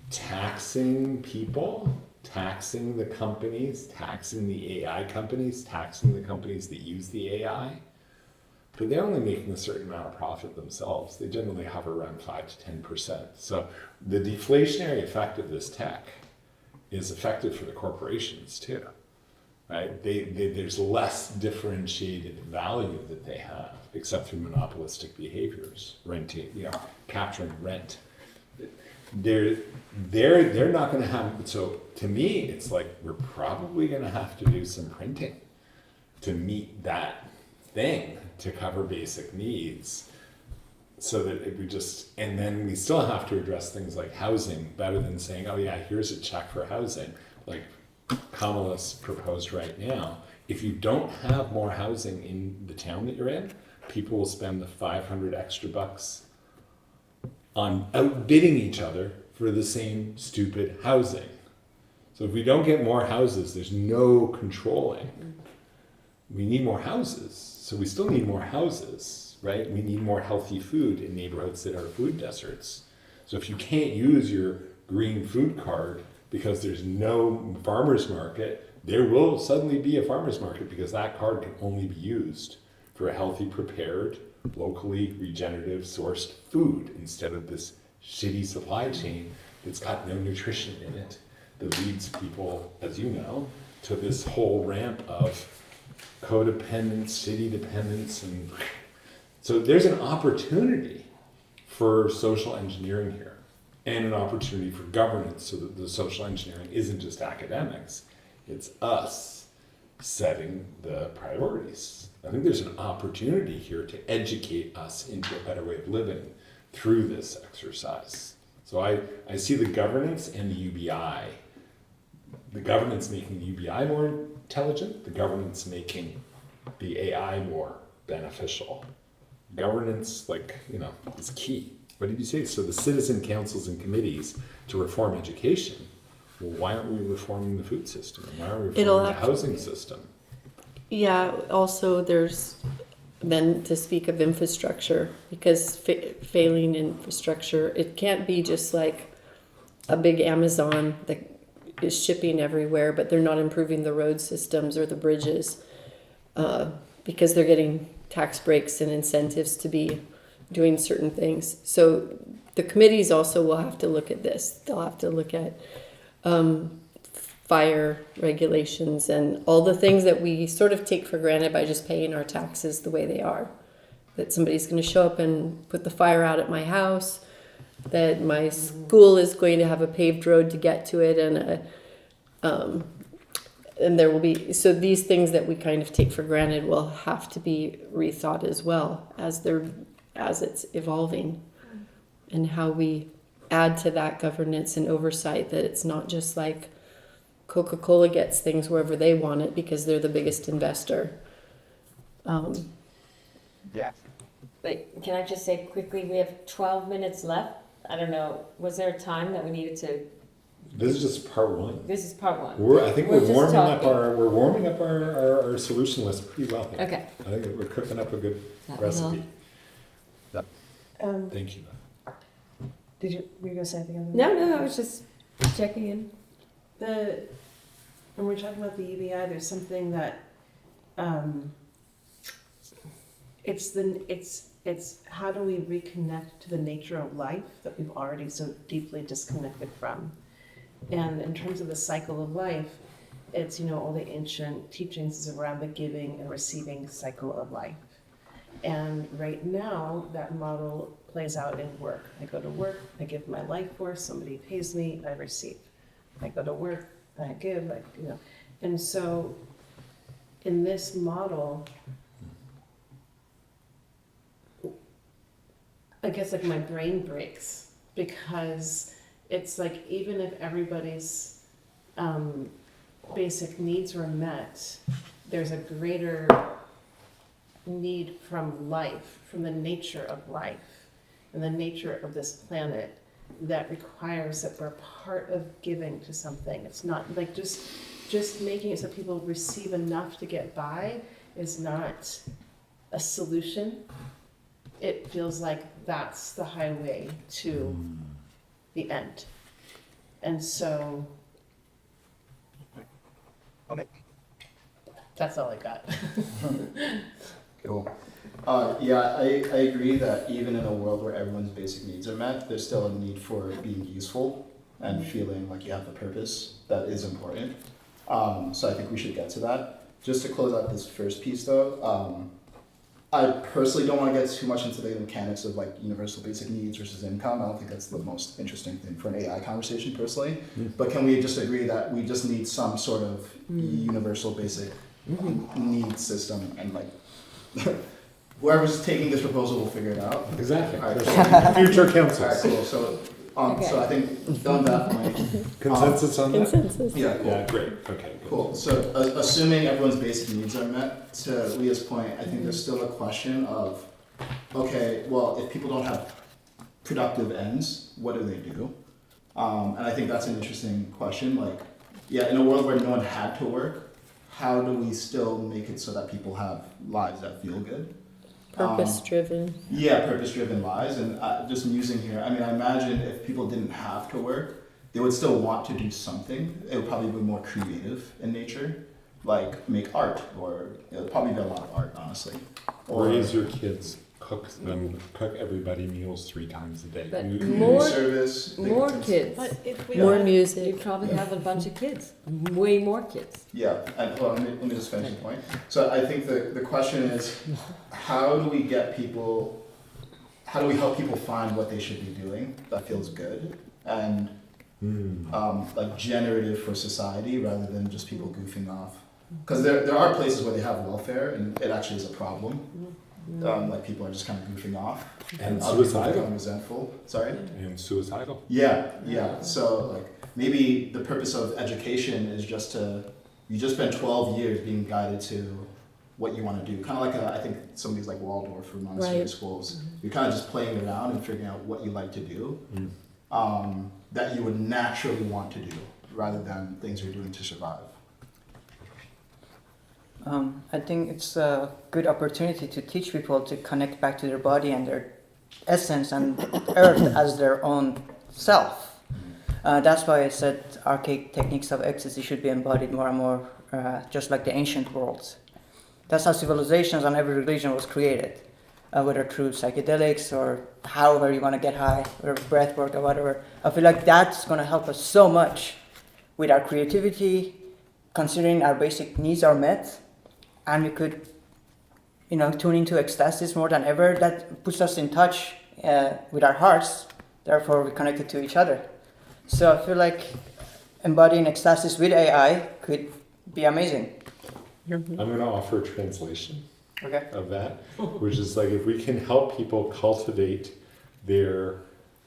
taxing people, taxing the companies, taxing the AI companies, taxing the companies that use the AI, but they're only making a certain amount of profit themselves. They generally hover around 5 to 10%. So the deflationary effect of this tech is effective for the corporations too, right? There's less differentiated value that they have, except through monopolistic behaviors, renting, capturing rent. They're not going to have. So to me, it's like we're probably going to have to do some printing to meet that thing to cover basic needs. So that and then we still have to address things like housing better than saying, oh yeah, here's a check for housing, like Kamala's proposed right now. If you don't have more housing in the town that you're in, people will spend the 500 extra bucks on outbidding each other for the same stupid housing. So if we don't get more houses, there's no controlling. We need more houses, so we still need more houses, right? We need more healthy food in neighborhoods that are food deserts. So if you can't use your green food card because there's no farmer's market, there will suddenly be a farmer's market because that card can only be used for a healthy, prepared, locally regenerative sourced food instead of this shitty supply chain that's got no nutrition in it that leads people, as you know, to this whole ramp of codependence, city dependence. And so there's an opportunity for social engineering here and an opportunity for governance so that the social engineering isn't just academics, it's us setting the priorities. I think there's an opportunity here to educate us into a better way of living through this exercise. So I see the governance and the UBI. The governance making the UBI more intelligent, the governance making the AI more beneficial. Governance, is key. What did you say? So the citizen councils and committees to reform education. Well, why aren't we reforming the food system? Why aren't we reforming the housing system? Yeah, also there's then to speak of infrastructure, because failing infrastructure, it can't be just like a big Amazon that is shipping everywhere, but they're not improving the road systems or the bridges because they're getting tax breaks and incentives to be doing certain things. So the committees also will have to look at this. They'll have to look at fire regulations and all the things that we sort of take for granted by just paying our taxes the way they are. That somebody's going to show up and put the fire out at my house, that my school is going to have a paved road to get to it, and there will be, so these things that we kind of take for granted will have to be rethought as well as it's evolving, and how we add to that governance and oversight, that it's not just like Coca-Cola gets things wherever they want it because they're the biggest investor. Yeah. But can I just say quickly, we have 12 minutes left. I don't know, was there a time that we needed to? This is just part one. This is part one. We're warming up talking. our solution list pretty well. Okay. I think we're cooking up a good That recipe. Um, Thank you. were you gonna say anything? No, I was just checking in. When we're talking about the UBI, there's something that, it's how do we reconnect to the nature of life that we've already so deeply disconnected from? And in terms of the cycle of life, it's, all the ancient teachings is around the giving and receiving cycle of life. And right now, that model plays out in work. I go to work, I give my life force, somebody pays me, I receive. I go to work, I give, And so in this model, I guess my brain breaks, because it's like, even if everybody's basic needs were met, there's a greater need from life, from the nature of life and the nature of this planet, that requires that we're part of giving to something. It's not like just making it so people receive enough to get by is not a solution. It feels like that's the highway to the end. And so that's all I got. Cool. Yeah, I agree that even in a world where everyone's basic needs are met, there's still a need for being useful and feeling like you have a purpose that is important. So I think we should get to that. Just to close out this first piece though, I personally don't want to get too much into the mechanics of like universal basic needs versus income. I don't think that's the most interesting thing for an AI conversation personally. But can we just agree that we just need some sort of universal basic need system, and like whoever's taking this proposal will figure it out. Exactly. All right, Future all councils. right, cool. So, so I think done that point. Consensus on that? Consensus. Yeah, cool. Yeah, great. Okay, good. Cool. So, assuming everyone's basic needs are met, to Leah's point, I think there's still a question of, okay, well, if people don't have productive ends, what do they do? And I think that's an interesting question. Like, yeah, in a world where no one had to work, how do we still make it so that people have lives that feel good? Purpose-driven. Yeah, purpose-driven lives. And just musing here, I mean, I imagine if people didn't have to work, they would still want to do something. It would probably be more creative in nature, like make art, or it would probably be a lot of art, honestly. Or Raise your kids, cook everybody meals 3 times a day. But community more service. more kids. But if we More You music. probably have a bunch of kids, way more kids. Yeah, and hold on, let me just finish the point. So I think the question is, how do we get people, how do we help people find what they should be doing that feels good and like generative for society rather than just people goofing off? Because there are places where they have welfare and it actually is a problem. Like people are just kind of goofing off. And other people suicidal. become resentful. Sorry? And suicidal. Yeah. So like maybe the purpose of education is just to, you just spend 12 years being guided to what you want to do. Kind of like I think some of these like Waldorf or Montessori Right. schools. You're kind of just playing around and figuring out what you like to do that you would naturally want to do rather than things you're doing to survive. I think it's a good opportunity to teach people to connect back to their body and their essence and earth as their own self. That's why I said archaic techniques of ecstasy should be embodied more and more, just like the ancient worlds. That's how civilizations and every religion was created, whether through psychedelics or however you want to get high, or breath work or whatever. I feel like that's going to help us so much with our creativity, considering our basic needs are met, and we could, tune into ecstasis more than ever. That puts us in touch with our hearts, therefore we're connected to each other. So I feel like embodying ecstasis with AI could be amazing. I'm going to offer a translation Okay. of that, which is like if we can help people cultivate their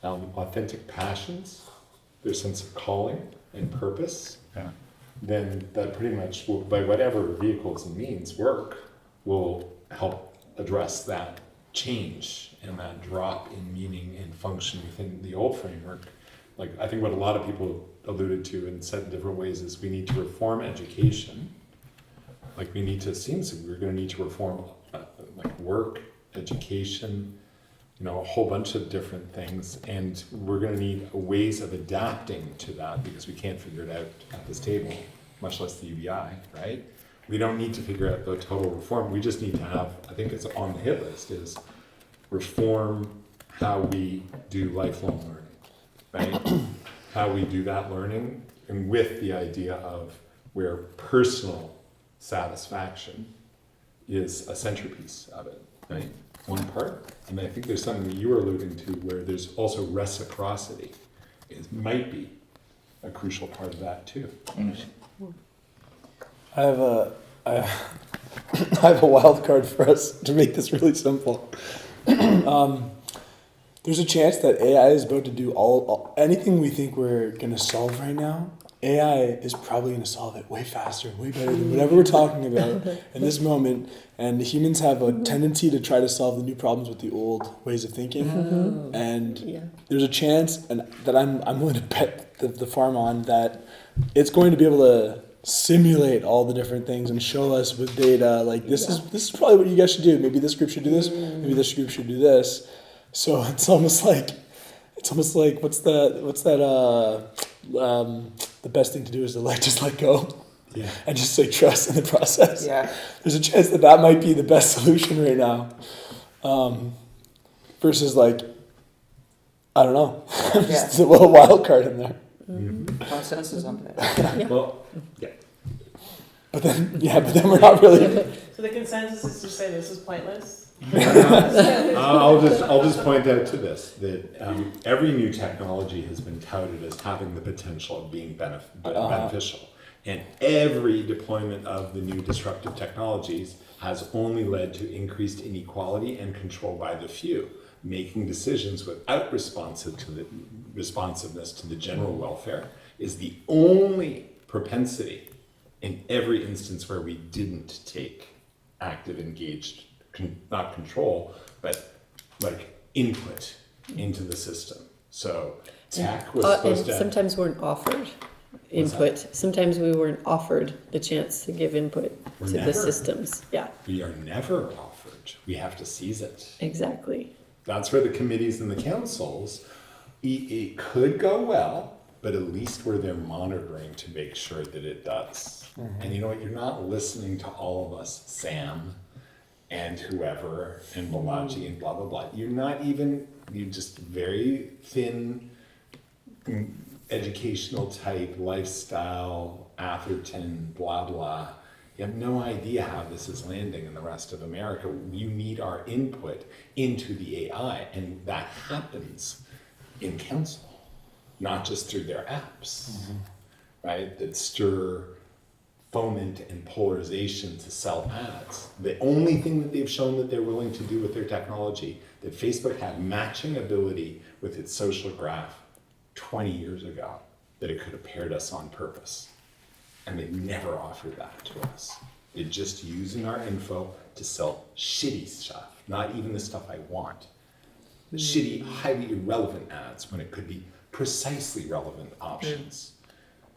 authentic passions, their sense of calling and purpose, then that pretty much will, by whatever vehicles and means work, will help address that change and that drop in meaning and function within the old framework. Like I think what a lot of people alluded to and said in different ways is we need to reform education. Like we need to, we're going to need to reform like work, education, a whole bunch of different things, and we're going to need ways of adapting to that because we can't figure it out at this table, much less the UBI, right? We don't need to figure out the total reform. We just need to have, I think it's on the hit list, is reform how we do lifelong learning, right? How we do that learning, and with the idea of where personal satisfaction is a centerpiece of it, right? One part. And I think there's something that you were alluding to where there's also reciprocity. It might be a crucial part of that too. I have a wild card for us to make this really simple. There's a chance that AI is about to do anything we think we're going to solve right now AI is probably going to solve it way faster, way better than whatever we're talking about in this moment. And humans have a tendency to try to solve the new problems with the old ways of thinking. And there's a chance, and that I'm willing to bet the farm on, that it's going to be able to simulate all the different things and show us with data, like this is probably what you guys should do. Maybe this group should do this. Maybe this group should do this. So it's almost like what's that the best thing to do is to just let go. Yeah. And just like trust in the process. Yeah. There's a chance that might be the best solution right now. Versus like, I don't know. Just a little wild card in there. Consensus on that. Well, yeah. But then we're not really. So the consensus is to say this is pointless? I'll just point out to this that every new technology has been touted as having the potential of being beneficial, and every deployment of the new disruptive technologies has only led to increased inequality and control by the few, making decisions without responsiveness to the general welfare is the only propensity in every instance where we didn't take active, engaged, not control, but like input into the system. So tech was supposed to... Sometimes weren't offered input. Sometimes we weren't offered the chance to give input to the systems. Yeah. We are never offered. We have to seize it. Exactly. That's where the committees and the councils, it could go well, but at least we're there monitoring to make sure that it does. And you know what? You're not listening to all of us, Sam, and whoever, and Balaji, and blah, blah, blah. You're just very thin, educational type, lifestyle, Atherton, blah, blah. You have no idea how this is landing in the rest of America. You need our input into the AI, and that happens in council, not just through their apps, right? That stir foment and polarization to sell ads. The only thing that they've shown that they're willing to do with their technology, that Facebook had matching ability with its social graph 20 years ago, that it could have paired us on purpose. And they never offered that to us. They're just using our info to sell shitty stuff, not even the stuff I want. Shitty, highly irrelevant ads when it could be precisely relevant options.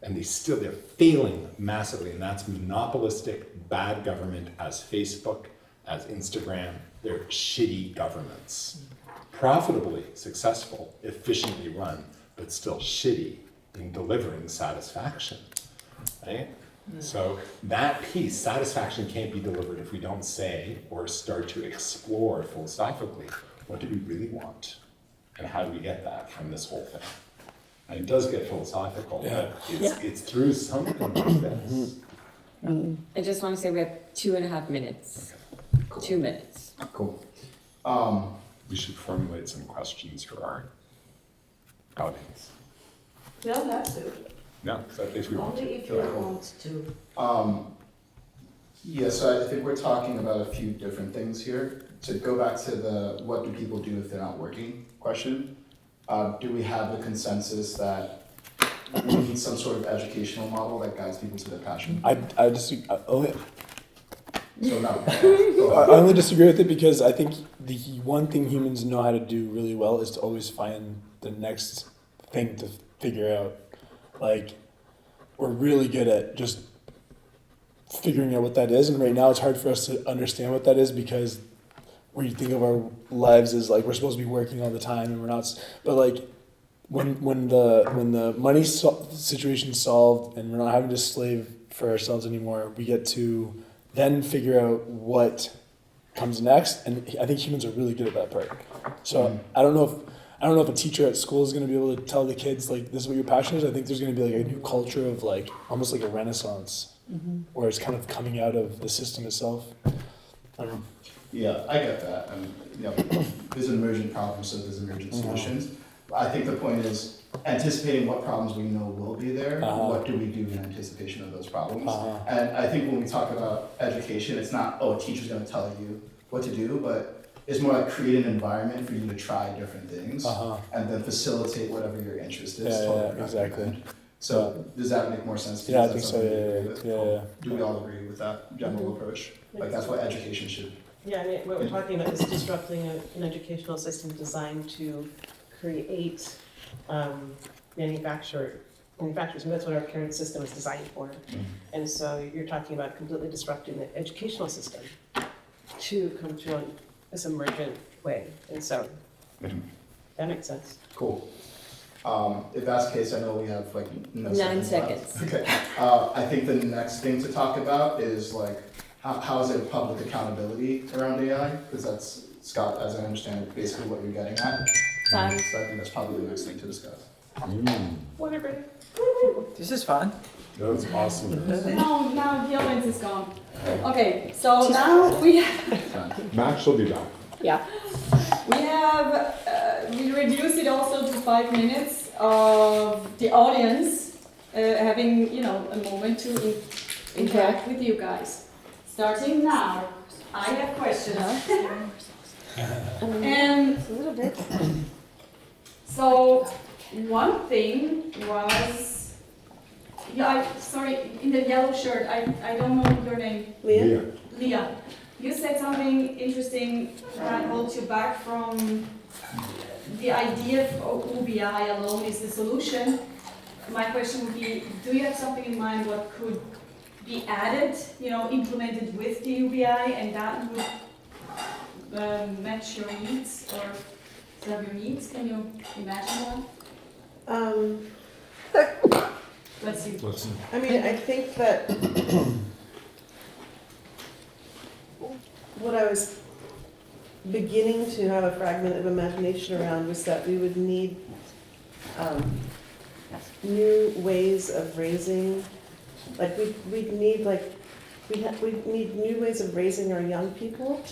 And they're failing massively, and that's monopolistic, bad government as Facebook, as Instagram. They're shitty governments. Profitably successful, efficiently run, but still shitty in delivering satisfaction, right? So that piece, satisfaction can't be delivered if we don't say or start to explore philosophically, what do we really want? And how do we get that from this whole thing? And it does get philosophical, but it's through something like this. I just want to say we have 2.5 minutes. Cool. 2 minutes. Cool. We should formulate some questions for our audience. You don't have to. No, if we want to. Only if you want to. So I think we're talking about a few different things here. To go back to the what do people do if they're not working question, do we have a consensus that we need some sort of educational model that guides people to their passion? I disagree. So no. I only disagree with it because I think the one thing humans know how to do really well is to always find the next thing to figure out. Like, we're really good at just figuring out what that is, and right now it's hard for us to understand what that is because we think of our lives as like we're supposed to be working all the time and we're not. But like when the money situation's solved and we're not having to slave for ourselves anymore, we get to then figure out what comes next, and I think humans are really good at that part. So I don't know if a teacher at school is going to be able to tell the kids like this is what your passion is. I think there's going to be like a new culture of like almost like a renaissance, where it's kind of coming out of the system itself. I don't know. Yeah, I get that. And there's an emergent problem, so there's emergent solutions. I think the point is anticipating what problems we know will be there. What do we do in anticipation of those problems? And I think when we talk about education, it's not, a teacher's going to tell you what to do, but it's more like create an environment for you to try different things and then facilitate whatever your interest is. Exactly. So does that make more sense to you? Yeah, I Is that think so. something you agree with? Yeah. Cool. Do we all agree with that general approach? Like that's what education should. Yeah, I mean, what we're talking about is disrupting an educational system designed to create manufacturers, and that's what our current system is designed for. And so you're talking about completely disrupting the educational system to come to this emergent way. And so that makes sense. Cool. If that's the case, I know we have like 9 seconds. left. Okay. I think the next thing to talk about is like how is there public accountability around AI? Because that's, Scott, as I understand it, basically what you're getting at. Time. So I think that's probably the next thing to discuss. Whatever. This is fun. That was awesome. Now the audience is gone. Okay, so now we Max will be back. Yeah. we reduced it also to 5 minutes of the audience having, a moment to interact with you guys. Starting now, I have questions. And A little bit. so one thing was, sorry, in the yellow shirt, I don't know your name. Leah. Leah, you said something interesting that holds you back from the idea of UBI alone is the solution. My question would be, do you have something in mind what could be added, implemented with the UBI and that would match your needs or serve your needs? Can you imagine that? Let's see. I mean, I think that what I was beginning to have a fragment of imagination around was that we would need new ways of raising, like we'd need new ways of raising our young people,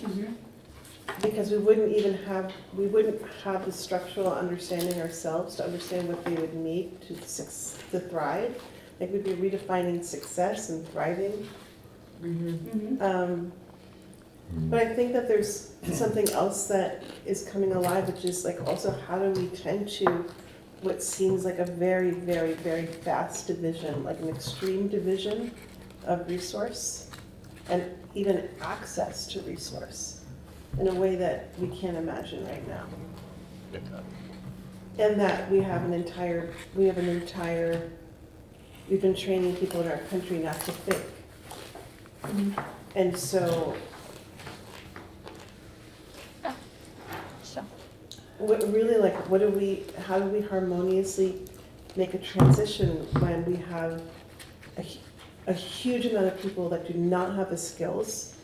because we wouldn't have the structural understanding ourselves to understand what they would need to thrive. Like we'd be redefining success and thriving. But I think that there's something else that is coming alive, which is like also how do we tend to what seems like a very, very, very fast division, like an extreme division of resource and even access to resource in a way that we can't imagine right now. And that we've been training people in our country not to think. And so how do we harmoniously make a transition when we have a huge amount of people that do not have the skills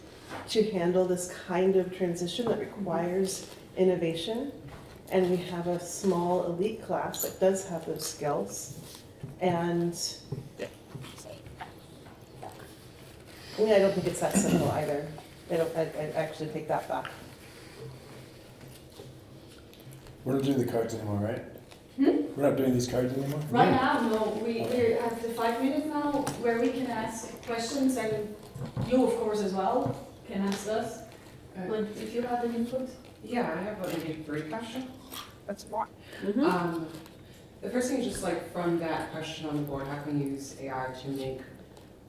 to handle this kind of transition that requires innovation, and we have a small elite class that does have those skills, and I don't think it's that simple either. I actually take that back. We're not doing the cards anymore, right? We're not doing these cards anymore? Right now, no, we have the 5 minutes now where we can ask questions, and you, of course, as well, can ask us. But if you have an input. Yeah, I have maybe 3 questions. That's fine. The first thing is just like from that question on the board, how can we use AI to make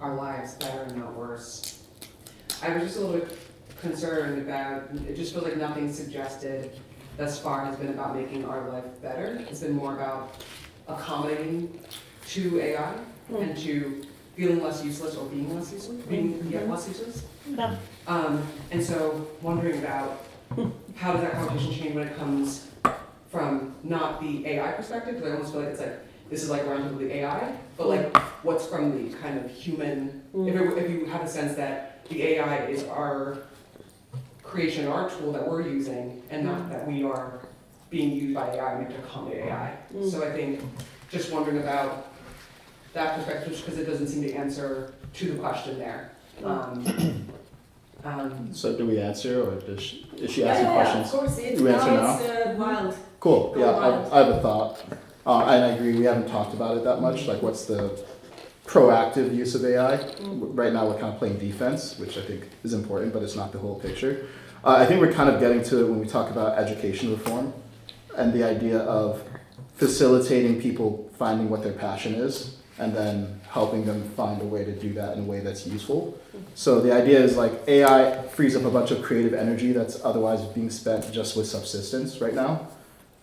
our lives better and not worse? I was just a little bit concerned about, it just feels like nothing suggested thus far has been about making our life better. It's been more about accommodating to AI and to feeling less useless or being less useless, less useless. Yeah. And so wondering about how does that conversation change when it comes from not the AI perspective, because I almost feel like it's like, this is like around the AI, but like what's from the kind of human, if you have a sense that the AI is our creation, our tool that we're using, and not that we are being used by AI meant to accommodate AI. So I think just wondering about that perspective, because it doesn't seem to answer to the question there. So do we answer, or is she asking Yeah, questions? of course, Do we answer now? It's wild. Cool, Go yeah, wild. I have a thought. And I agree, we haven't talked about it that much, like what's the proactive use of AI? Right now we're kind of playing defense, which I think is important, but it's not the whole picture. I think we're kind of getting to it when we talk about education reform and the idea of facilitating people finding what their passion is and then helping them find a way to do that in a way that's useful. So the idea is like AI frees up a bunch of creative energy that's otherwise being spent just with subsistence right now.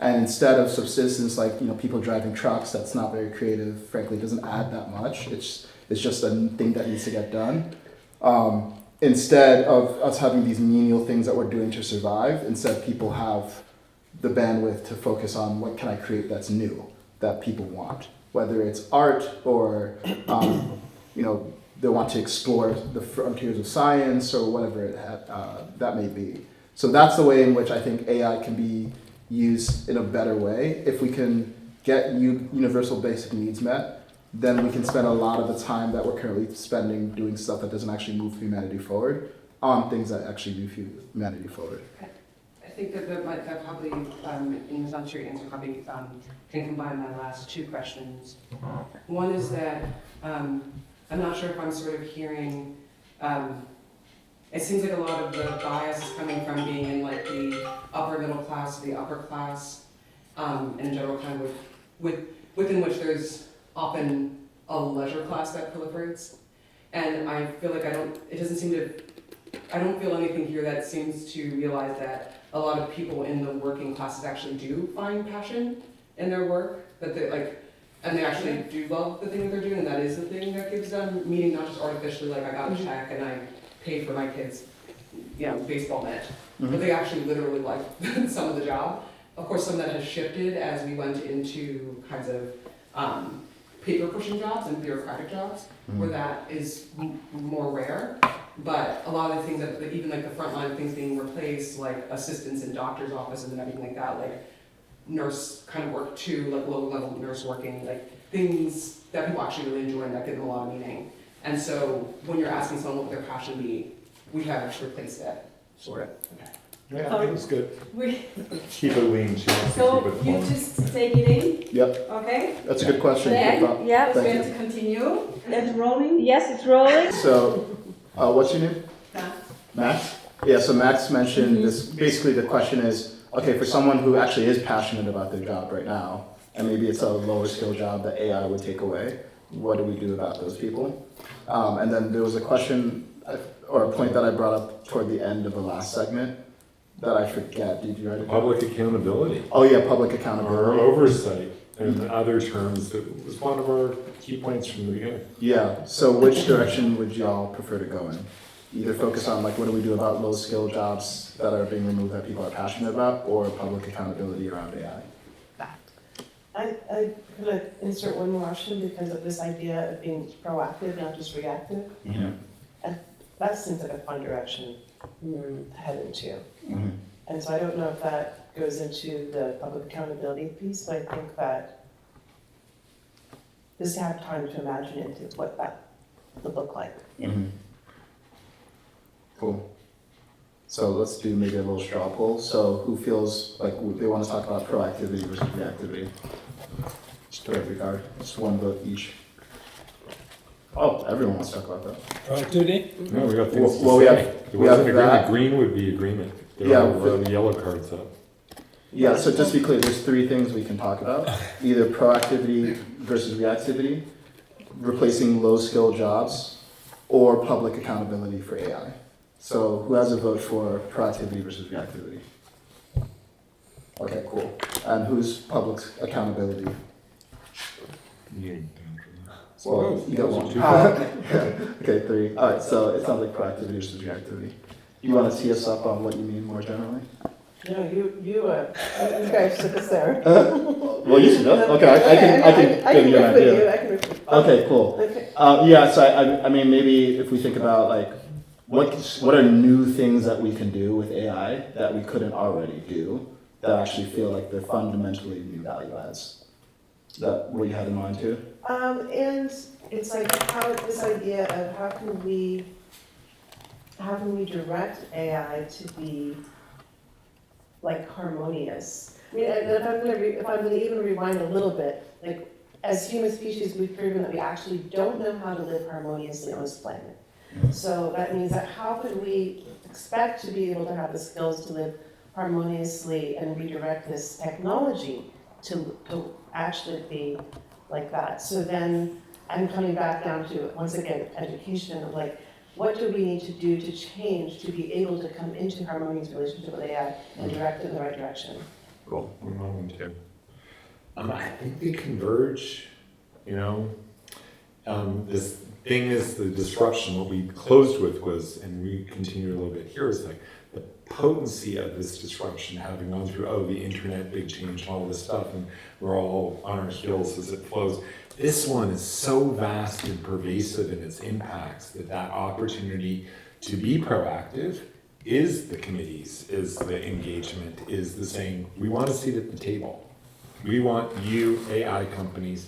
And instead of subsistence, like, you know, people driving trucks, that's not very creative, frankly, doesn't add that much. It's just a thing that needs to get done. Instead of us having these menial things that we're doing to survive, instead people have the bandwidth to focus on what can I create that's new, that people want. Whether it's art or, you know, they want to explore the frontiers of science or whatever that may be. So that's the way in which I think AI can be used in a better way. If we can get universal basic needs met, then we can spend a lot of the time that we're currently spending doing stuff that doesn't actually move humanity forward on things that actually move humanity forward. I think that probably, in response to your answer, probably can combine my last two questions. One is that I'm not sure if I'm sort of hearing, it seems like a lot of the bias is coming from being in like the upper middle class, the upper class, in general kind of within which there's often a leisure class that proliferates. And I feel like I don't feel anything here that seems to realize that a lot of people in the working classes actually do find passion in their work, that they like, and they actually do love the thing that they're doing, and that is the thing that gives them meaning, not just artificially, like I got a check and I paid for my kids, you know, baseball net, but they actually literally like some of the job. Of course, some of that has shifted as we went into kinds of paper pushing jobs and bureaucratic jobs, where that is more rare. But a lot of the things that, even like the frontline things being replaced, like assistants in doctor's offices and everything like that, like nurse kind of work too, like low level nurse working, like things that people actually really enjoy and that give them a lot of meaning. And so when you're asking someone what their passion be, we have replaced that, sort of. Okay. Yeah, that's good. We, Keep it lean, she wants to so keep it you flowing. just take it in, Yep, okay? that's a good question. Yeah, Good thought. yeah. So we Thank have you. to continue. It's rolling? Yes, it's rolling. So, what's your name? Max. Max? Yeah, so Max mentioned this, basically the question is, okay, for someone who actually is passionate about their job right now, and maybe it's a lower skill job that AI would take away, what do we do about those people? And then there was a question, or a point that I brought up toward the end of the last segment, that I forget. Did you write it down? Public accountability, Oh yeah, public or accountability. oversight, in other terms, that was one of our key points from the beginning. Yeah, so which direction would y'all prefer to go in? Either focus on like what do we do about low skill jobs that are being removed that people are passionate about, or public accountability around AI? I'm gonna insert one more option because of this idea of being proactive, not just reactive. Yeah. That seems like a fun direction to head into. Mm-hmm. And so I don't know if that goes into the public accountability piece, but I think that just have time to imagine into what that would look like. Mm-hmm. Cool. So let's do maybe a little straw poll. So who feels like they want to talk about proactivity versus reactivity? Just throw every card. Just one vote each. Oh, everyone wants to talk about that. Productivity? No, we got things to Well, we say. have- It we have wasn't agreement, that. green would be agreement. There Yeah, are the yellow cards up. Yeah, so just to be clear, there's three things we can talk about. Either proactivity versus reactivity, replacing low skill jobs, or public accountability for AI. So who has a vote for proactivity versus reactivity? Okay, cool. And who's public accountability? Well, you got one. Okay, three. All right, so it sounds like proactivity versus reactivity. You want to tee us up on what you mean more generally? No, you guys took us there. Well, you should know. Okay, I can give you an idea. I can riff with you. Okay, cool. Okay. Yeah, so I mean, maybe if we think about like, what are new things that we can do with AI that we couldn't already do that actually feel like they're fundamentally new value adds? Is that what you had in mind too? And it's like this idea of how can we direct AI to be like harmonious? I mean, and if I'm gonna even rewind a little bit, like as human species, we've proven that we actually don't know how to live harmoniously on this planet. So that means that how could we expect to be able to have the skills to live harmoniously and redirect this technology to actually be like that? So then I'm coming back down to, once again, education, like, what do we need to do to change to be able to come into harmonious relationship with AI and direct it in the right direction? Cool. One moment too. I think they converge, you know. This thing is the disruption. What we closed with was, and we continue a little bit here, is like the potency of this disruption having gone through, the internet, big change, and all this stuff, and we're all on our heels as it flows. This one is so vast and pervasive in its impacts that opportunity to be proactive is the committees, is the engagement, is the saying, we want a seat at the table. We want you, AI companies,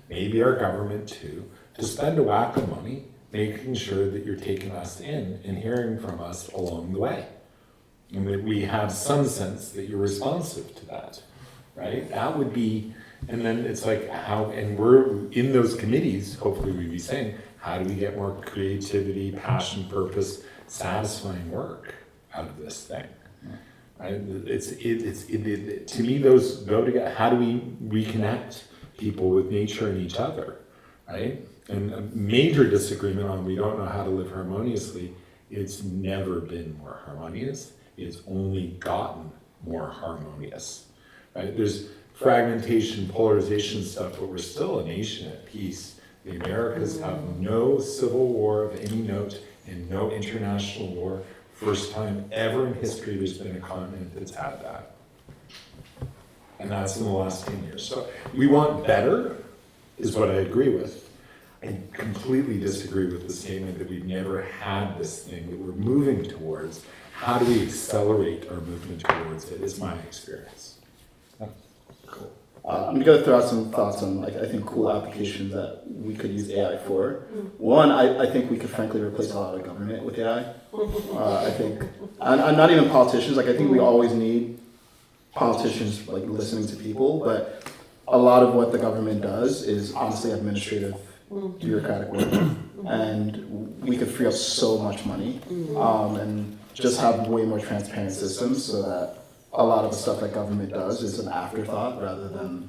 maybe our government too, to spend a whack of money making sure that you're taking us in and hearing from us along the way. And that we have some sense that you're responsive to that, right? That would be, and then it's like how, and we're in those committees, hopefully we'd be saying, how do we get more creativity, passion, purpose, satisfying work out of this thing? Right? To me, those go together. How do we reconnect people with nature and each other, right? And a major disagreement on we don't know how to live harmoniously. It's never been more harmonious. It's only gotten more harmonious, right? There's fragmentation, polarization stuff, but we're still a nation at peace. The Americas have no civil war of any note and no international war. First time ever in history there's been a continent that's had that. And that's in the last 10 years. So we want better, is what I agree with. I completely disagree with the statement that we've never had this thing that we're moving towards. How do we accelerate our movement towards it, is my experience. Cool. I'm going to throw out some thoughts on, like, I think cool applications that we could use AI for. One, I think we could frankly replace a lot of government with AI. I think, and not even politicians, like I think we always need politicians like listening to people, but a lot of what the government does is honestly administrative, bureaucratic work, and we could free up so much money and just have way more transparent systems so that a lot of the stuff that government does is an afterthought rather than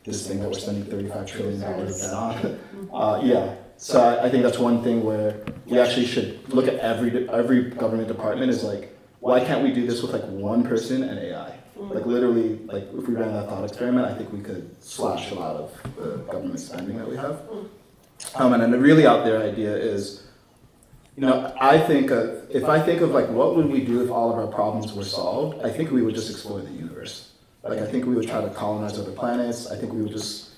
this thing that we're spending $35 trillion on. Yeah, so I think that's one thing where we actually should look at every government department is like, why can't we do this with like one person and AI? Like literally, like if we ran that thought experiment, I think we could slash a lot of the government spending that we have. And then the really out there idea is, you know, I think if I think of like what would we do if all of our problems were solved, I think we would just explore the universe. Like I think we would try to colonize other planets. I think we would just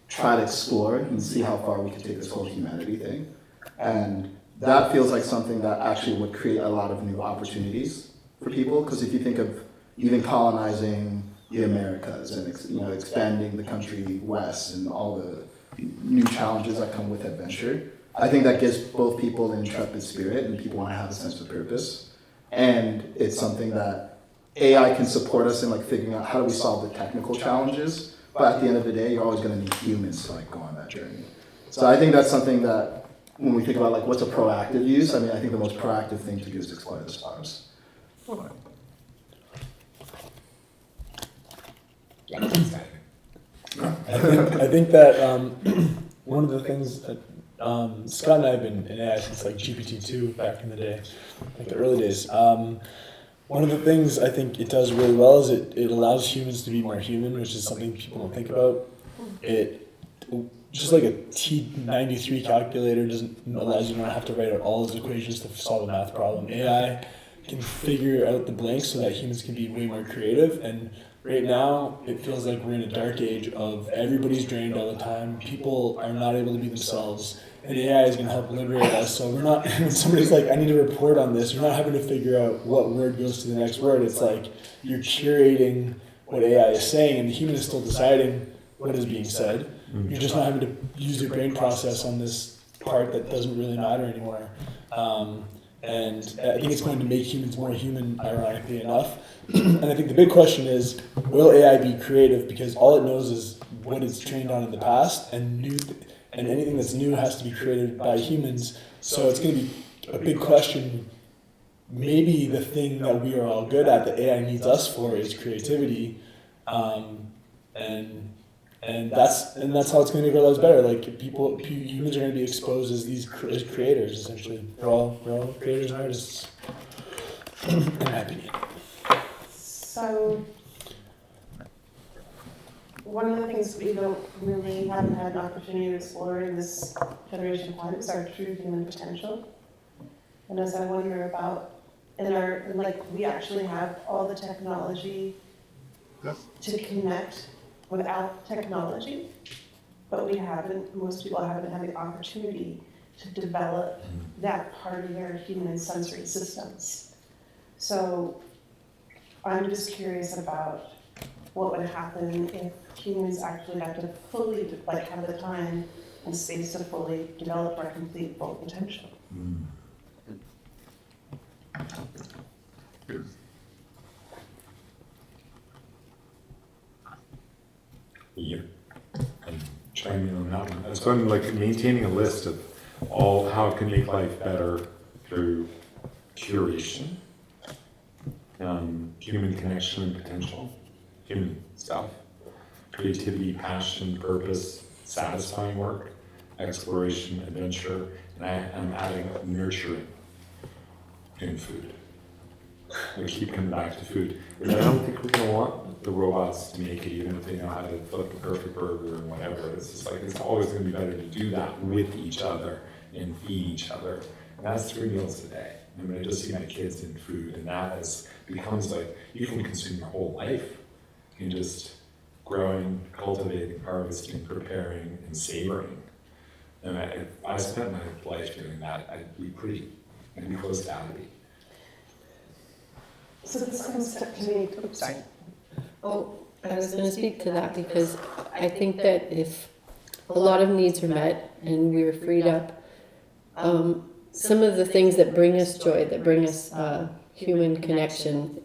try to explore and see how far we could take this whole humanity thing. And that feels like something that actually would create a lot of new opportunities for people. Because if you think of even colonizing the Americas and expanding the country west and all the new challenges that come with adventure, I think that gives both people an intrepid spirit and people want to have a sense of purpose. And it's something that AI can support us in like figuring out how do we solve the technical challenges, but at the end of the day, you're always going to need humans to like go on that journey. So I think that's something that when we think about like what's a proactive use, I mean, I think the most proactive thing to do is explore the stars. I think that one of the things that Scott and I have been in AI since like GPT-2 back in the day, like the early days. One of the things I think it does really well is it allows humans to be more human, which is something people don't think about. It just like a T93 calculator allows you to not have to write out all those equations to solve a math problem. AI can figure out the blanks so that humans can be way more creative. And right now, it feels like we're in a dark age of everybody's drained all the time. People are not able to be themselves. And AI is going to help liberate us. So we're not, when somebody's like, I need to report on this, you're not having to figure out what word goes to the next word. It's like you're curating what AI is saying, and the human is still deciding what is being said. You're just not having to use your brain process on this part that doesn't really matter anymore. And I think it's going to make humans more human, ironically enough. And I think the big question is, will AI be creative? Because all it knows is what it's trained on in the past, and anything that's new has to be created by humans. So it's going to be a big question. Maybe the thing that we are all good at, that AI needs us for, is creativity. And And that's how it's going to make our lives better. Like humans are going to be exposed as these as creators. Essentially, we're all creators and artists. In my opinion. So, one of the things we haven't had an opportunity to explore in this generation of time is our true human potential. And as I wonder about, we actually have all the technology to connect without technology, but most people haven't had the opportunity to develop that part of their human sensory systems. So I'm just curious about what would happen if humans actually got to fully, have the time and space to fully develop our complete full potential. Yeah. I'm chiming in on that one. So I'm maintaining a list of how it can make life better through curation, human connection and potential, human stuff, creativity, passion, purpose, satisfying work, exploration, adventure, and I'm adding nurturing in food. I keep coming back to food. And I don't think we're going to want the robots to make it, even if they know how to flip the perfect burger and whatever. It's just it's always going to be better to do that with each other and feed each other. And that's 3 meals a day. I mean, I just see my kids in food, and that becomes you can consume your whole life in just growing, cultivating, harvesting, preparing, and savoring. And if I spent my life doing that, I'd be close to happy. So this comes to me, oops, sorry. Oh, I was going to speak to that because I think that if a lot of needs are met and we're freed up, some of the things that bring us joy, that bring us human connection,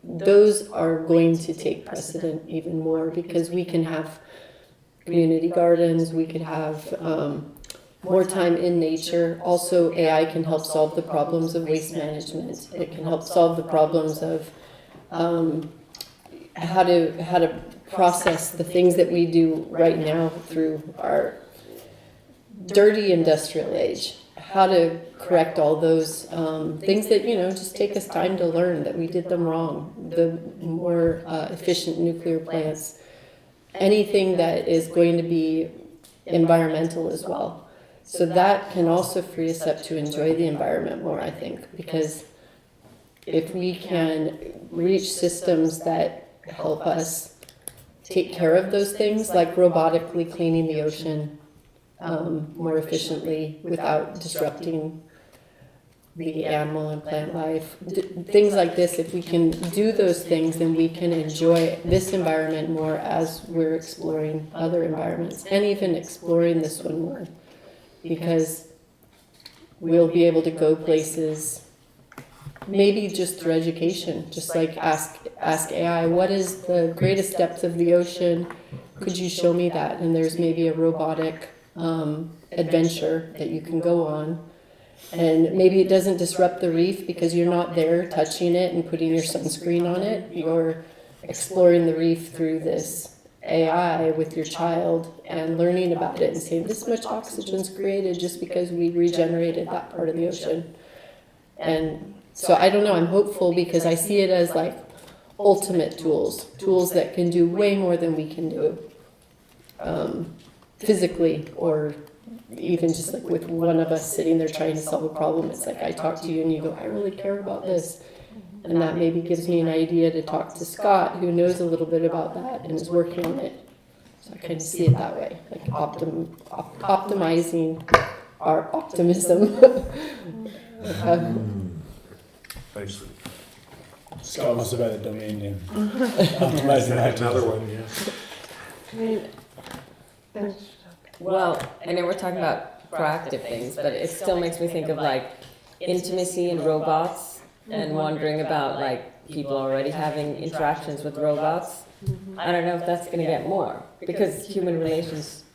those are going to take precedent even more because we can have community gardens, we could have more time in nature. Also, AI can help solve the problems of waste management. It can help solve the problems of how to process the things that we do right now through our dirty industrial age. How to correct all those things that just take us time to learn that we did them wrong. The more efficient nuclear plants, anything that is going to be environmental as well. So that can also free us up to enjoy the environment more, I think, because if we can reach systems that help us take care of those things, like robotically cleaning the ocean more efficiently without disrupting the animal and plant life, things like this, if we can do those things, then we can enjoy this environment more as we're exploring other environments and even exploring this one more. Because we'll be able to go places, maybe just through education, just like ask AI, what is the greatest depth of the ocean? Could you show me that? And there's maybe a robotic adventure that you can go on. And maybe it doesn't disrupt the reef because you're not there touching it and putting your sunscreen on it. You're exploring the reef through this AI with your child and learning about it and saying this much oxygen is created just because we regenerated that part of the ocean. And so I don't know, I'm hopeful because I see it as ultimate tools that can do way more than we can do physically, or even just with one of us sitting there trying to solve a problem. It's I talk to you and you go, I really care about this. And that maybe gives me an idea to talk to Scott, who knows a little bit about that and is working on it. So I kind of see it that way, optimizing our optimism. Thanks. Scott must have had a domain name. Optimizing Another one, yeah. Well, I know we're talking about proactive things, but it still makes me think of intimacy in robots and wondering about people already having interactions with robots. I don't know if that's going to get more because human relations,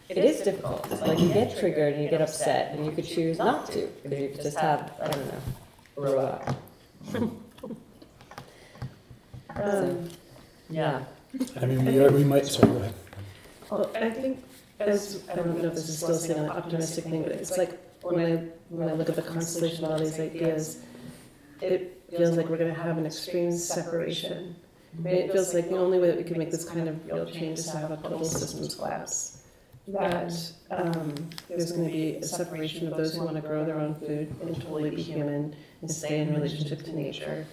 it is difficult. It's you get triggered and you get upset and you could choose not to because you could just have, I don't know, a robot. So, yeah. I mean, we might, sorry, go ahead. Well, I think as, I don't know if this is still saying an optimistic thing, but it's like when I look at the constellation of all these ideas, it feels like we're going to have an extreme separation. It feels like the only way that we can make this kind of real change is to have a total systems collapse. That there's going to be a separation of those who want to grow their own food and totally be human and stay in relationship to nature,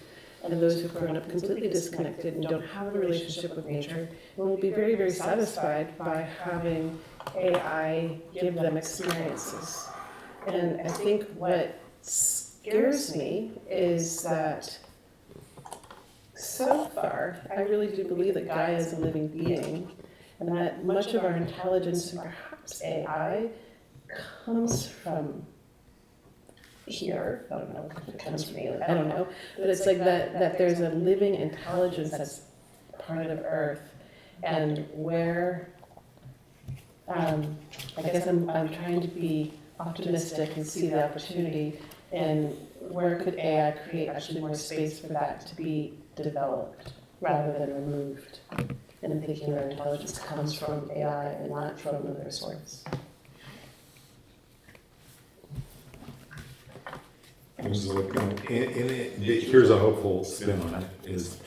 and those who've grown up completely disconnected and don't have a relationship with nature and will be very, very satisfied by having AI give them experiences. And I think what scares me is that so far, I really do believe that Gaia is a living being, and that much of our intelligence and perhaps AI comes from here. I don't know if it comes from alien, I don't know. But it's like that there's a living intelligence that's part of Earth, and where I guess I'm trying to be optimistic and see the opportunity, and where could AI create actually more space for that to be developed rather than removed, and thinking that intelligence comes from AI and not from another source. Here's a hopeful spin on it, is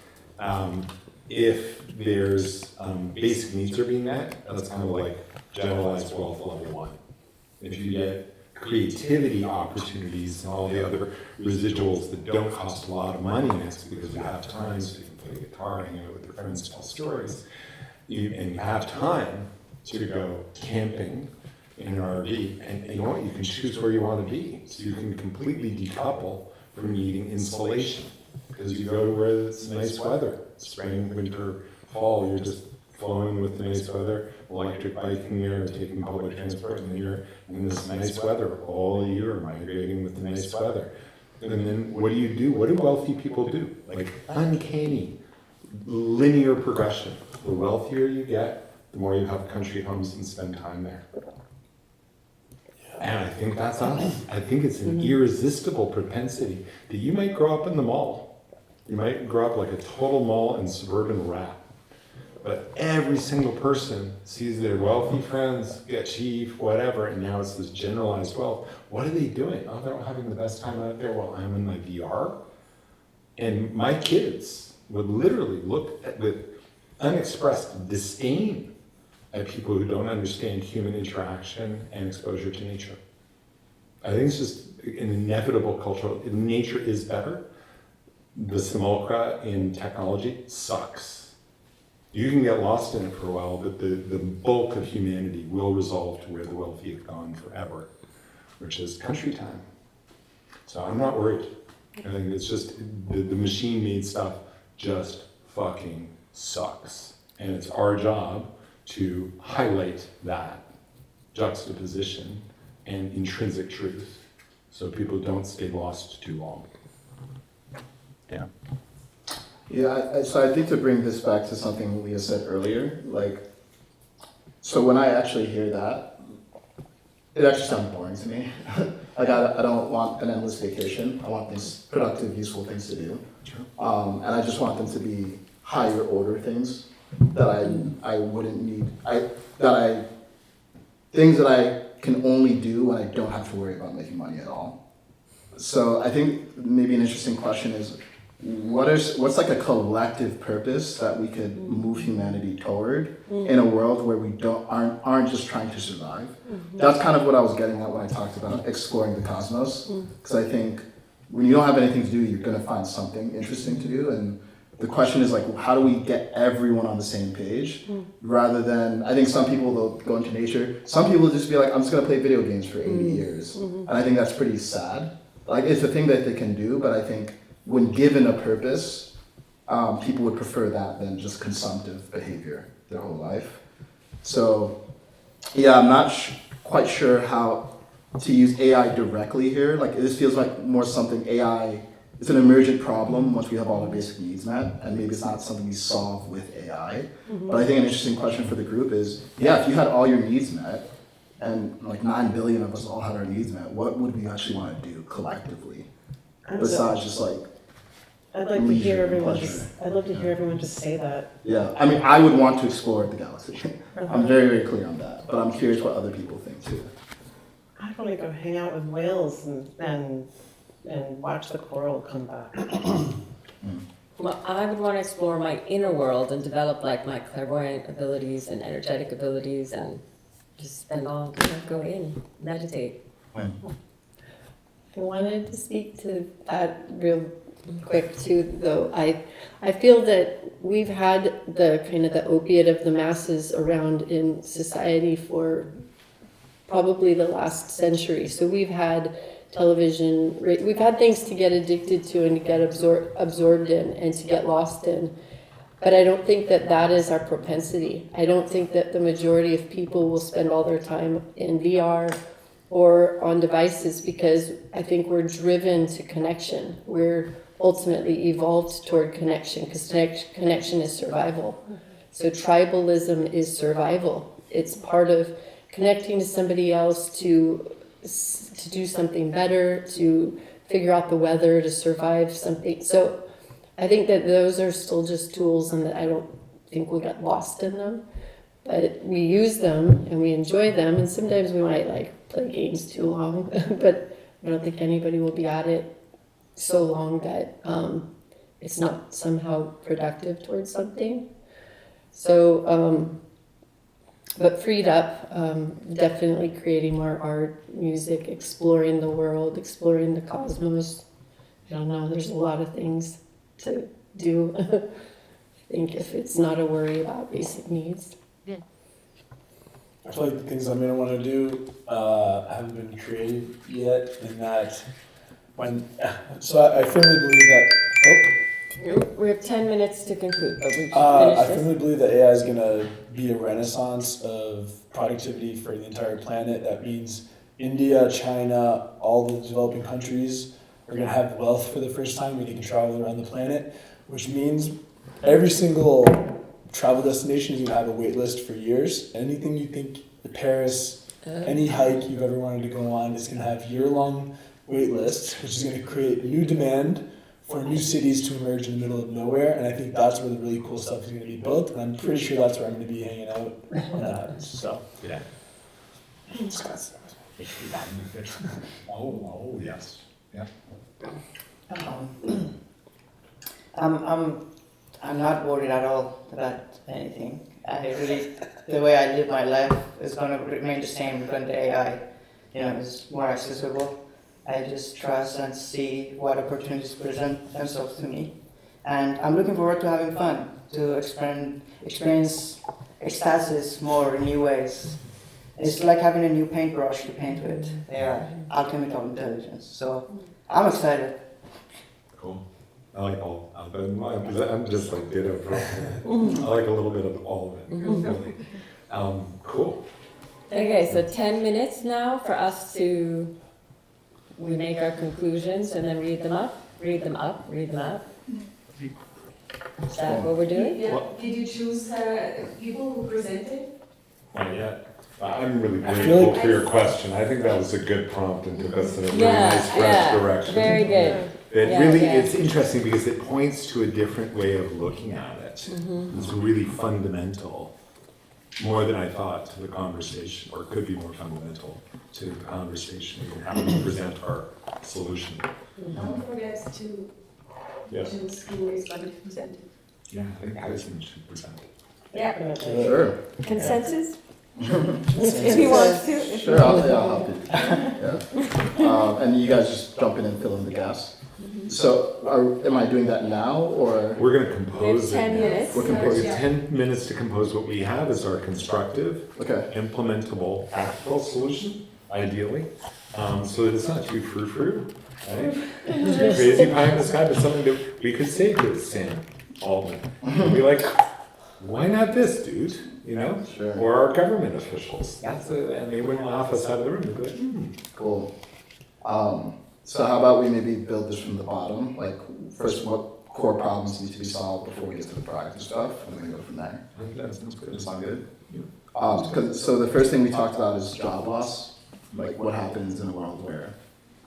if there's basic needs are being met, that's kind of like generalized wealth level 1. If you get creativity opportunities and all the other residuals that don't cost a lot of money next because you have time, so you can play guitar, hang out with your friends, tell stories, and you have time to go camping in an RV, and you know what, you can choose where you want to be, so you can completely decouple from needing insulation, because you go to where it's nice weather, spring, winter, fall, you're just flowing with the nice weather, electric biking there, taking public transport, and you're in this nice weather all year, migrating with the nice weather. And then what do? What do wealthy people do? Like uncanny, linear progression. The wealthier you get, the more you have country homes and spend time there. And I think that's us. I think it's an irresistible propensity that you might grow up in the mall. You might grow up like a total mall and suburban rat. But every single person sees their wealthy friends get chief, whatever, and now it's this generalized wealth. What are they doing? Oh, they're all having the best time out there while I'm in my VR. And my kids would literally look at with unexpressed disdain at people who don't understand human interaction and exposure to nature. I think it's just an inevitable cultural, nature is better. The simulacra in technology sucks. You can get lost in it for a while, but the bulk of humanity will resolve to where the wealthy have gone forever, which is country time. So I'm not worried. I think it's just, the machine-made stuff just fucking sucks. And it's our job to highlight that juxtaposition and intrinsic truth so people don't stay lost too long. Yeah. Yeah, so I think to bring this back to something Leah said earlier, like, so when I actually hear that, it actually sounds boring to me. Like, I don't want an endless vacation. I want these productive, useful things to do. And I just want them to be higher order things that I wouldn't need, things that I can only do when I don't have to worry about making money at all. So I think maybe an interesting question is, what's like a collective purpose that we could move humanity toward in a world where we aren't just trying to survive? That's kind of what I was getting at when I talked about exploring the cosmos. Because I think when you don't have anything to do, you're going to find something interesting to do. And the question is like, how do we get everyone on the same page? Rather than, I think some people, they'll go into nature. Some people just be like, I'm just going to play video games for 80 years. And I think that's pretty sad. Like, it's a thing that they can do, but I think when given a purpose, people would prefer that than just consumptive behavior their whole life. So, yeah, I'm not quite sure how to use AI directly here. Like, this feels like more something AI, it's an emergent problem once we have all our basic needs met, and maybe it's not something we solve with AI. But I think an interesting question for the group is, yeah, if you had all your needs met, and like 9 billion of us all had our needs met, what would we actually want to do collectively? Besides just like I'd like to hear everyone pleasure. I'd love to hear everyone just say that. Yeah, I mean, I would want to explore the galaxy. I'm very, very clear on that, but I'm curious what other people think too. I'd want to go hang out with whales and watch the coral come back. Well, I would want to explore my inner world and develop like my clairvoyant abilities and energetic abilities and just spend all, go in, meditate. I wanted to speak to that real quick too, though. I feel that we've had the kind of the opiate of the masses around in society for probably the last century. So we've had television, we've had things to get addicted to and to get absorbed in and to get lost in. But I don't think that that is our propensity. I don't think that the majority of people will spend all their time in VR or on devices, because I think we're driven to connection. We're ultimately evolved toward connection, because connection is survival. So tribalism is survival. It's part of connecting to somebody else to do something better, to figure out the weather, to survive something. So I think that those are still just tools, and that I don't think we'll get lost in them. But we use them and we enjoy them, and sometimes we might like play games too long, but I don't think anybody will be at it so long that it's not somehow productive towards something. So, but freed up, definitely creating more art, music, exploring the world, exploring the cosmos. I don't know, there's a lot of things to do. I think if it's not a worry about basic needs. I feel like the things I'm going to want to do haven't been created yet, in that so I firmly believe that, We have 10 minutes to conclude, but we should I finish this. firmly believe that AI is going to be a renaissance of productivity for the entire planet. That means India, China, all the developing countries are going to have wealth for the first time. We can travel around the planet, which means every single travel destination is going to have a wait list for years. Anything you think, Paris, any hike you've ever wanted to go on is going to have year-long wait lists, which is going to create new demand for new cities to emerge in the middle of nowhere. And I think that's where the really cool stuff is going to be built. And I'm pretty sure that's where I'm going to be hanging out when that happens. So, Yeah. Oh, yes. Yeah. I'm not worried at all about anything. The way I live my life is going to remain the same when the AI, is more accessible. I just trust and see what opportunities present themselves to me. And I'm looking forward to having fun, to experience ecstasis more in new ways. It's like having a new paintbrush to paint with. They are alchemy of intelligence. So I'm excited. Cool. I like all of it. I'm just like ditto. I like a little bit of all of it. Really. Cool. Okay, so 10 minutes now for us to, we make our conclusions and then read them up. Is that what we're doing? Yeah. Did you choose people who presented? Not yet. I'm really I feel grateful like- for your question. I think that was a good prompt and took us in a really Yeah, nice, fresh yeah, direction. very good. It's interesting because it points to a different way of looking at it. It's really fundamental, more than I thought, to the conversation, or it could be more fundamental to the conversation and how we present our solution. Don't forget to Yeah, choose who is going to present it. yeah, I think Alison should present it. Yeah. Sure. Consensus? If he wants to. Sure, I'll help you. Yeah. And you guys just jump in and fill in the gaps. So, am I doing that now, or? We're going to compose We have 10 it. minutes. We're composing 10 minutes to compose what we have as our constructive, Okay. implementable, practical solution, ideally, so that it's not too frou-frou, right? Too crazy pie in the sky, but something that we could say to Sam Altman. And be like, why not this, dude? You know? Sure. Or our government officials. And they wouldn't laugh us out of the room. They'd be like, Cool. So how about we maybe build this from the bottom? Like, first, what core problems need to be solved before we get to the practical stuff, and then go from there. I think that sounds good. Does that sound good? So the first thing we talked about is job loss. Like, what happens in a world where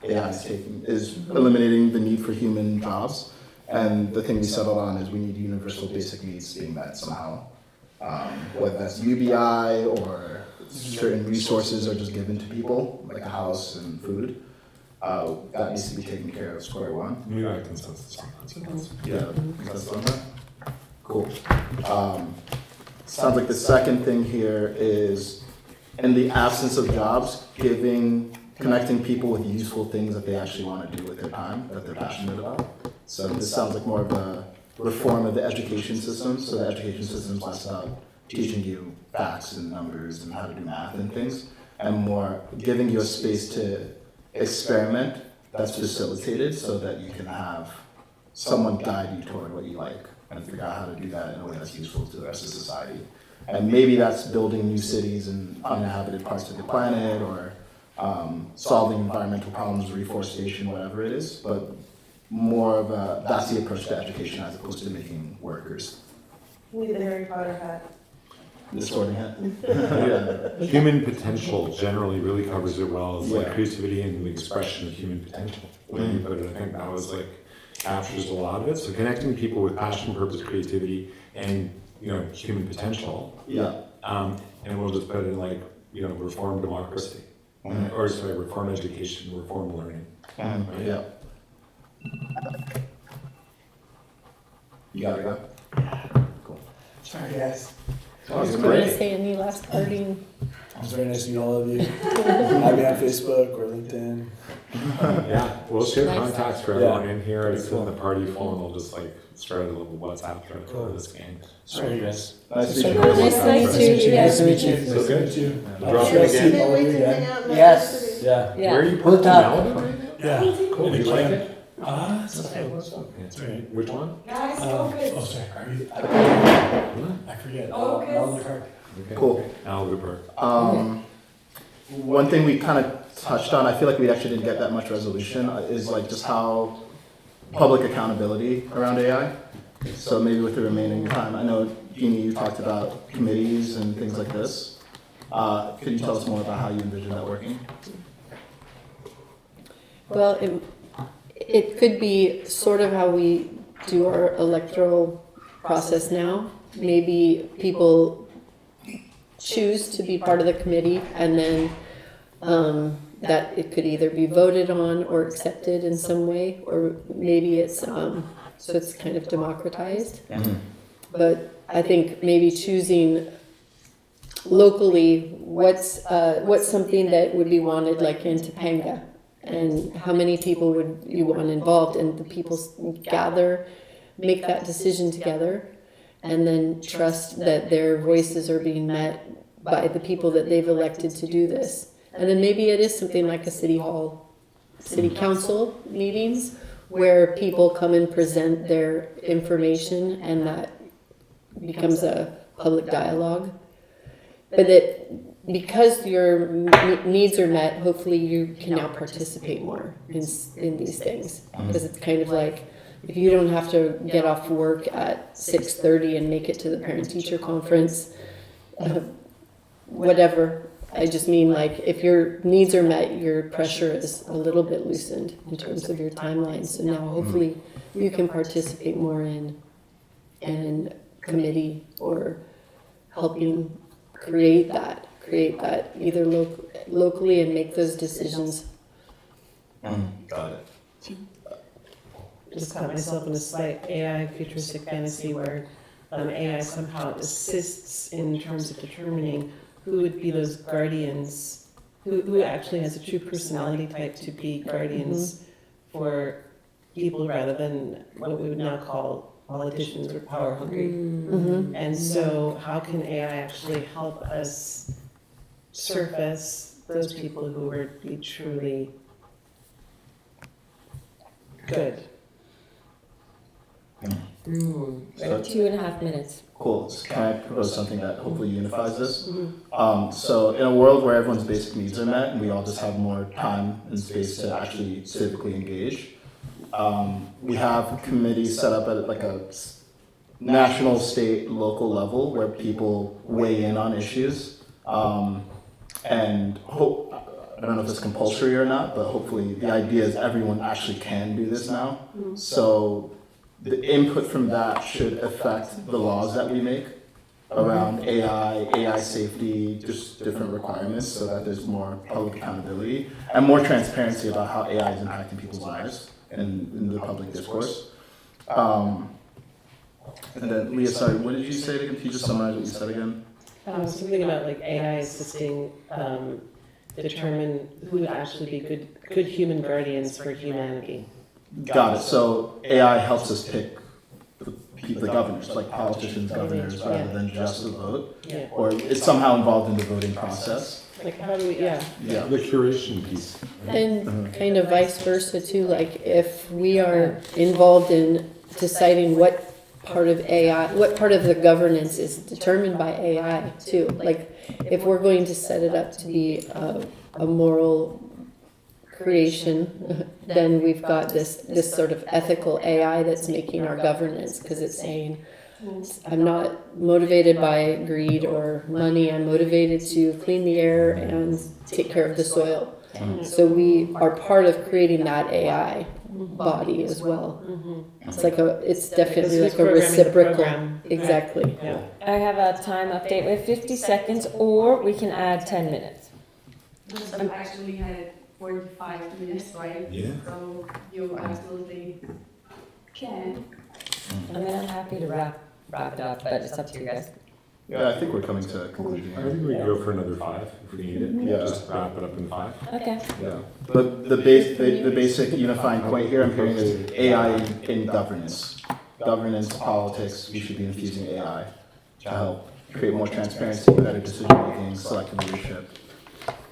AI is eliminating the need for human jobs, And the thing we settled on is we need universal basic needs being met somehow. Whether that's UBI or certain resources are just given to people, like a house and food. That needs to be taken care of square one. New York consensus on that. Yeah, consensus on that? Cool. Sounds like the second thing here is, in the absence of jobs, connecting people with useful things that they actually want to do with their time, that they're passionate about. So this sounds like more of a reform of the education system. So the education system's less about teaching you facts and numbers and how to do math and things, and more giving you a space to experiment that's facilitated so that you can have someone guide you toward what you like and figure out how to do that in a way that's useful to the rest of society. And maybe that's building new cities in uninhabited parts of the planet, or solving environmental problems, reforestation, whatever it is, but more of that's the approach to education as opposed to making workers. We need the Harry Potter hat. The sorting hat. Yeah. Human potential generally really covers it well. It's like Yeah. creativity and the expression of human potential. The way you put it, I think that was like captures a lot of it. So connecting people with passion, purpose, creativity, and human potential. Yeah. And we'll just put it in like reform democracy, or sorry, reform education, reform learning. Right? Yeah. You got it, Cool. Sorry, guys. That was Do you want to great. say any last parting? It was very nice to meet all of you. Add me on Facebook or LinkedIn. Yeah, we'll share Nice. contacts for Yeah. everyone in here. It's in the party phone. We'll just like spread a little WhatsApp thread for this game. Sorry, guys. Nice to meet you. Nice to meet you. Yeah. Nice to meet you. So good. Nice to meet you. Drop I'll it see again. all of you again. Yes. Yeah. Yeah. Where are you Put parking that- now? Yeah. Cool. You like it? It's okay. It's right. Which one? Guys, focus. Oh, sorry. I forget. Focus. Melvin Park. Okay. Cool. Algebra Park. One thing we kind of touched on, I feel like we actually didn't get that much resolution, is like just how public accountability around AI. So maybe with the remaining time, I know, Jeannie, you talked about committees and things like this. Could you tell us more about how you envision that working? Well, it could be sort of how we do our electoral process now. Maybe people choose to be part of the committee, and then that it could either be voted on or accepted in some way, or maybe it's so it's kind of democratized. But I think maybe choosing locally what's something that would be wanted, like in Topanga, and how many people would you want involved, and the people gather, make that decision together, and then trust that their voices are being met by the people that they've elected to do this. And then maybe it is something like a city council meetings, where people come and present their information, and that becomes a public dialogue. But that because your needs are met, hopefully you can now participate more in these things. Because it's kind of like, if you don't have to get off work at 6:30 and make it to the parent-teacher conference, whatever. I just mean, like, if your needs are met, your pressure is a little bit loosened in terms of your timeline. So now hopefully you can participate more in committee, or helping create that either locally and make those decisions. Got it. Just caught myself in a slight AI futuristic fantasy where AI somehow assists in terms of determining who would be those guardians, who actually has a true personality type to be guardians for people, rather than what we would now call politicians or power hungry. And so how can AI actually help us surface those people who would be truly good? So, 2.5 minutes. cool. So can I propose something that hopefully unifies this? So in a world where everyone's basic needs are met and we all just have more time and space to actually civically engage, we have committees set up at like a national, state, local level where people weigh in on issues. And I don't know if it's compulsory or not, but hopefully the idea is everyone actually can do this now. So the input from that should affect the laws that we make around AI safety, just different requirements so that there's more public accountability and more transparency about how AI is impacting people's lives and in the public discourse. And then, Leah, sorry, what did you say again? Can you just summarize what you said again? Something about like AI assisting determine who would actually be good human guardians for humanity. Got it. So AI helps us pick the governors, like politicians, governors, rather than just the vote, Yeah. or it's somehow involved in the voting process. Like how do we, yeah. Yeah. The curation piece. And kind of vice versa too, like if we are involved in deciding what part of the governance is determined by AI too. Like if we're going to set it up to be a moral creation, then we've got this sort of ethical AI that's making our governance, because it's saying, I'm not motivated by greed or money, I'm motivated to clean the air and take care of the soil. So we are part of creating that AI body as well. It's definitely like a reciprocal. Exactly. Yeah. I have a time update. We have 50 seconds, or we can add 10 minutes. I'm actually had 45 minutes, right? Yeah. So you absolutely can. I mean, I'm happy to wrap it up, but it's up to you guys. Yeah, I think we're coming to a conclusion I here. think we can go for another 5 if we need it. Yeah. Just wrap it up in 5. Okay. Yeah. But the basic unifying point here I'm hearing is AI in governance. Governance, politics, we should be infusing AI to help create more transparency, better decision making, selective leadership.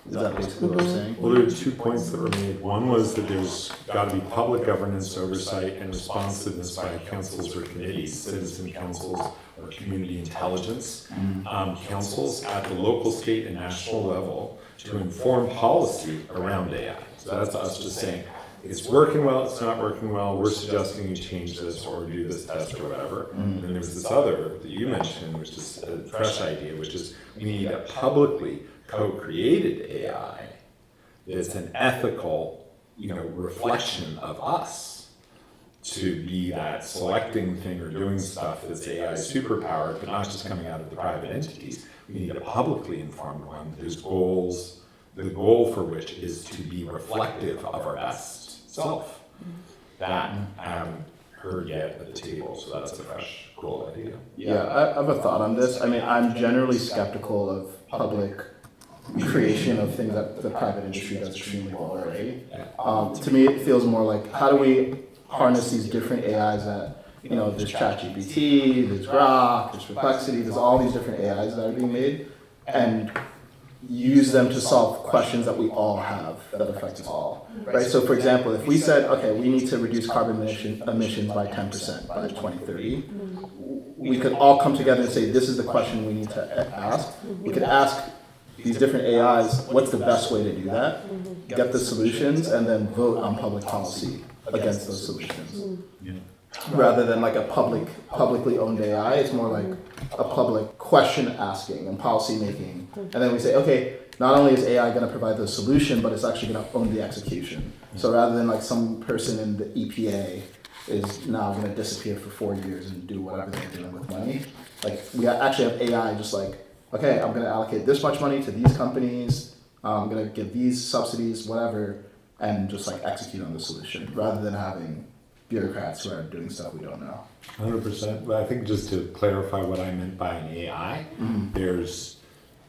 Is that basically what we're saying? Well, there are 2 points that were made. One was that there's got to be public governance, oversight, and responsiveness by councils or committees, citizen councils or community intelligence councils at the local, state, and national level to inform policy around AI. So that's us just saying, it's working well, it's not working well, we're suggesting you change this or do this test or whatever. And then there was this other that you mentioned, which is a fresh idea, which is we need a publicly co-created AI that's an ethical, reflection of us to be that selecting thing or doing stuff that's AI superpowered, but not just coming out of the private entities. We need a publicly informed one whose goals, the goal for which is to be reflective of our best self. That I haven't heard yet at the table, so that's a fresh, cool idea. Yeah, I have a thought on this. I mean, I'm generally skeptical of public creation of things that the private industry does extremely well already. To me, it feels more like, how do we harness these different AIs that, there's ChatGPT, there's Grok, there's Perplexity, there's all these different AIs that are being made, and use them to solve questions that we all have that affect us all, right? So for example, if we said, okay, we need to reduce carbon emissions by 10% by 2030, we could all come together and say, this is the question we need to ask. We could ask these different AIs, what's the best way to do that? Get the solutions and then vote on public policy against those solutions. Rather than like a publicly owned AI, it's more like a public question asking and policy making. And then we say, okay, not only is AI going to provide the solution, but it's actually going to own the execution. So rather than like some person in the EPA is now going to disappear for 4 years and do whatever they're doing with money, like we actually have AI just like, okay, I'm going to allocate this much money to these companies, I'm going to give these subsidies, whatever, and just like execute on the solution rather than having bureaucrats who are doing stuff we don't know. 100%. But I think just to clarify what I meant by an AI, there's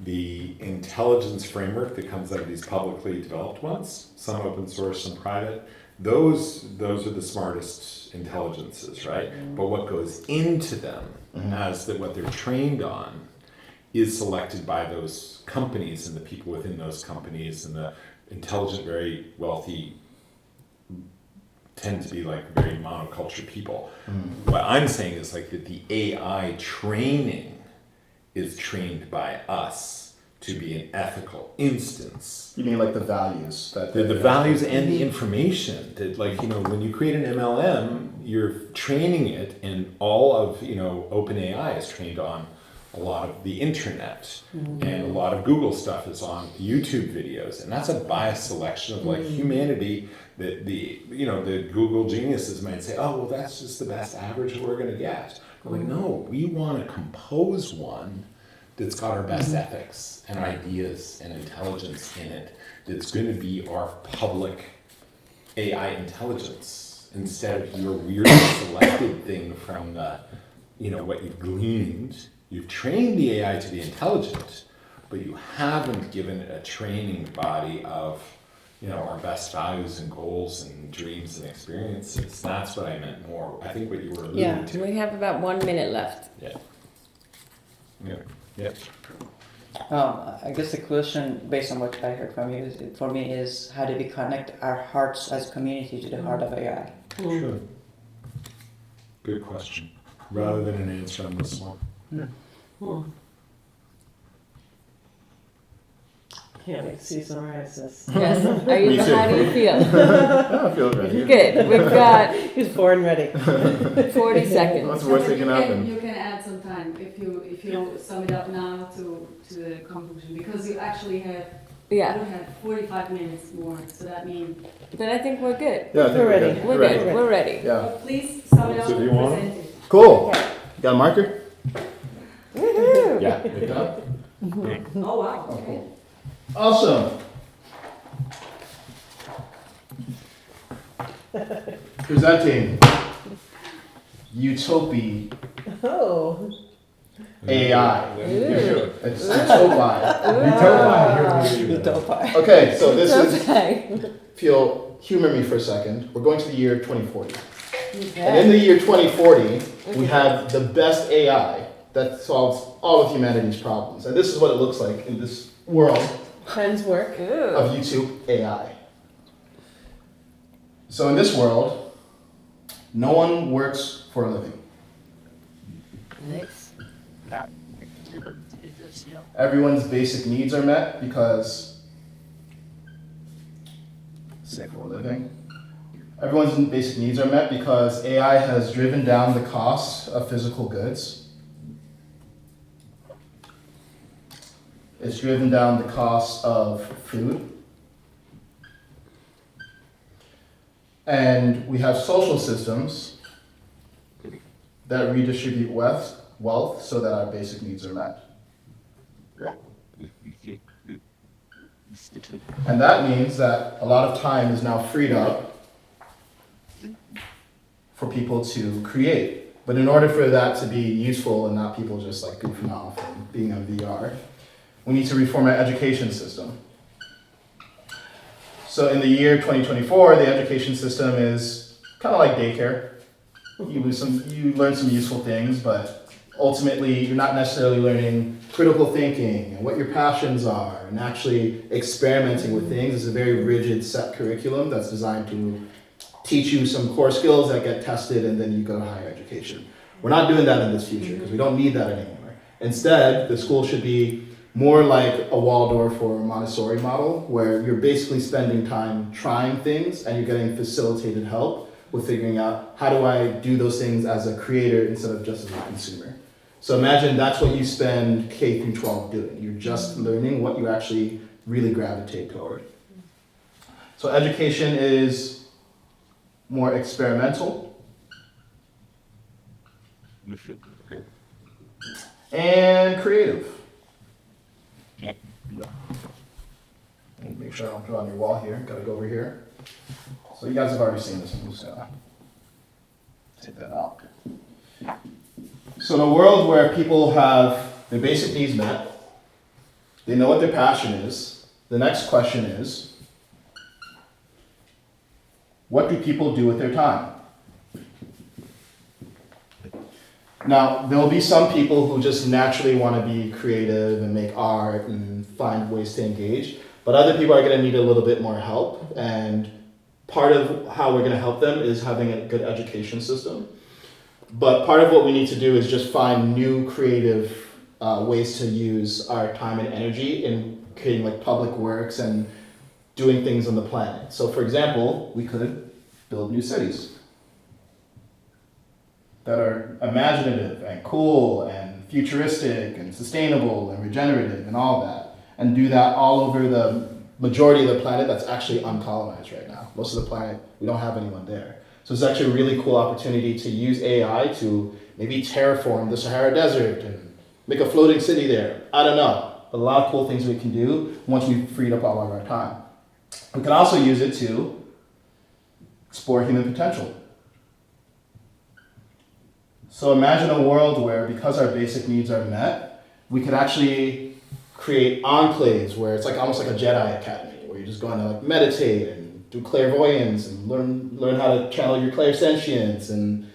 the intelligence framework that comes out of these publicly developed ones, some open source, some private. Those are the smartest intelligences, right? But what goes into them as what they're trained on is selected by those companies and the people within those companies, and the intelligent, very wealthy tend to be like very monoculture people. What I'm saying is like that the AI training is trained by us to be an ethical instance. You mean like the values? The values and the information that, like, when you create an MLM, you're training it, and all of, OpenAI is trained on a lot of the internet, and a lot of Google stuff is on YouTube videos, and that's a biased selection of like humanity. The Google geniuses might say, oh well, that's just the best average we're going to get. We're like, no, we want to compose one that's got our best ethics and ideas and intelligence in it. That's going to be our public AI intelligence instead of your weirdly selected thing from the, what you've gleaned. You've trained the AI to be intelligent, but you haven't given it a training body of, our best values and goals and dreams and experiences. That's what I meant more. I think what you were alluding to. We have about 1 minute left. Yeah. I guess the question, based on what I heard from you, for me is how do we connect our hearts as a community to the heart of AI? Sure. Good question. Rather than an answer on this one. Can't wait to see you summarize this. Yes. How do you feel? I feel ready. Good. We've got He's born ready. 40 seconds. What's the worst that can happen? You can add some time if you sum it up now to the conclusion, because you actually have you have 45 minutes more, so that means. Then I think we're good. Yeah, I think We're ready. We're good. We're ready. Yeah. But please sum it up So do and you want present it. Cool. You got a marker? Woohoo! Yeah. Good job. Oh wow. Okay. Awesome. Presenting Utopia Oh. AI. Ooh. It's Utopia. Utopia. Okay, so this is, Okay. if you'll humor me for a second, we're going to the year 2040. And Okay. in the year 2040, we have the best AI that solves all of humanity's problems. And this is what it looks like in this world Pen's work. Ooh. of YouTube AI. So in this world, no one works for a living. Nice. Everyone's basic needs are met because, say for a living, everyone's basic needs are met because AI has driven down the cost of physical goods. It's driven down the cost of food. And we have social systems that redistribute wealth so that our basic needs are met. And that means that a lot of time is now freed up for people to create. But in order for that to be useful and not people just like goofing off and being on VR, we need to reform our education system. So in the year 2024, the education system is kind of like daycare. You learn some useful things, but ultimately you're not necessarily learning critical thinking and what your passions are, and actually experimenting with things. It's a very rigid set curriculum that's designed to teach you some core skills that get tested and then you go to higher education. We're not doing that in this future because we don't need that anymore. Instead, the school should be more like a Waldorf or a Montessori model, where you're basically spending time trying things and you're getting facilitated help with figuring out how do I do those things as a creator instead of just as a consumer. So imagine that's what you spend K through 12 doing. You're just learning what you actually really gravitate toward. So education is more experimental and creative. Make sure I don't draw on your wall here. Gotta go over here. So you guys have already seen this. I'm just gonna take that out. So in a world where people have their basic needs met, they know what their passion is, the next question is, what do people do with their time? Now, there will be some people who just naturally want to be creative and make art and find ways to engage, but other people are going to need a little bit more help, and part of how we're going to help them is having a good education system. But part of what we need to do is just find new creative ways to use our time and energy in creating like public works and doing things on the planet. So for example, we could build new cities that are imaginative and cool and futuristic and sustainable and regenerative and all that, and do that all over the majority of the planet that's actually uncolonized right now. Most of the planet, we don't have anyone there. So it's actually a really cool opportunity to use AI to maybe terraform the Sahara Desert and make a floating city there. I don't know. But a lot of cool things we can do once we've freed up all of our time. We can also use it to explore human potential. So imagine a world where, because our basic needs are met, we could actually create enclaves where it's like almost like a Jedi Academy, where you're just going to like meditate and do clairvoyance and learn how to channel your clairsentience and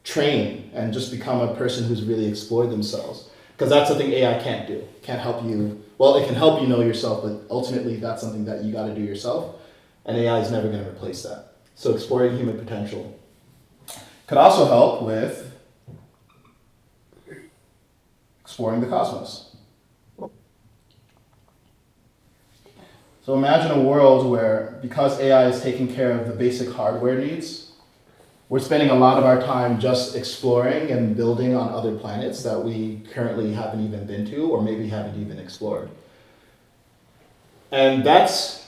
train and just become a person who's really explored themselves. Because that's something AI can't do. It can't help you. Well, it can help you know yourself, but ultimately that's something that you got to do yourself, and AI is never going to replace that. So exploring human potential could also help with exploring the cosmos. So imagine a world where, because AI is taking care of the basic hardware needs, we're spending a lot of our time just exploring and building on other planets that we currently haven't even been to or maybe haven't even explored. And this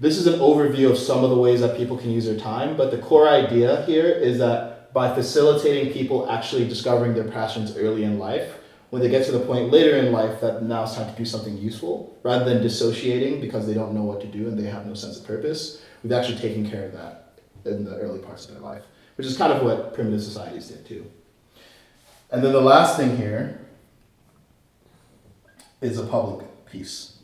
is an overview of some of the ways that people can use their time, but the core idea here is that by facilitating people actually discovering their passions early in life, when they get to the point later in life that now it's time to do something useful, rather than dissociating because they don't know what to do and they have no sense of purpose, we've actually taken care of that in the early parts of their life, which is kind of what primitive societies did too. And then the last thing here is a public piece.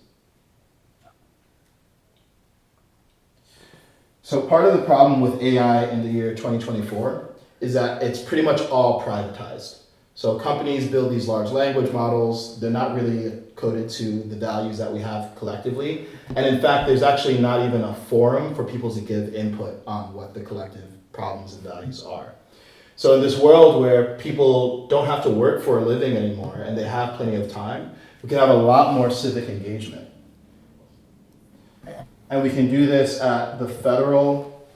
So part of the problem with AI in the year 2024 is that it's pretty much all privatized. So companies build these large language models. They're not really coded to the values that we have collectively. And in fact, there's actually not even a forum for people to give input on what the collective problems and values are. So in this world where people don't have to work for a living anymore and they have plenty of time, we can have a lot more civic engagement. And we can do this at the federal,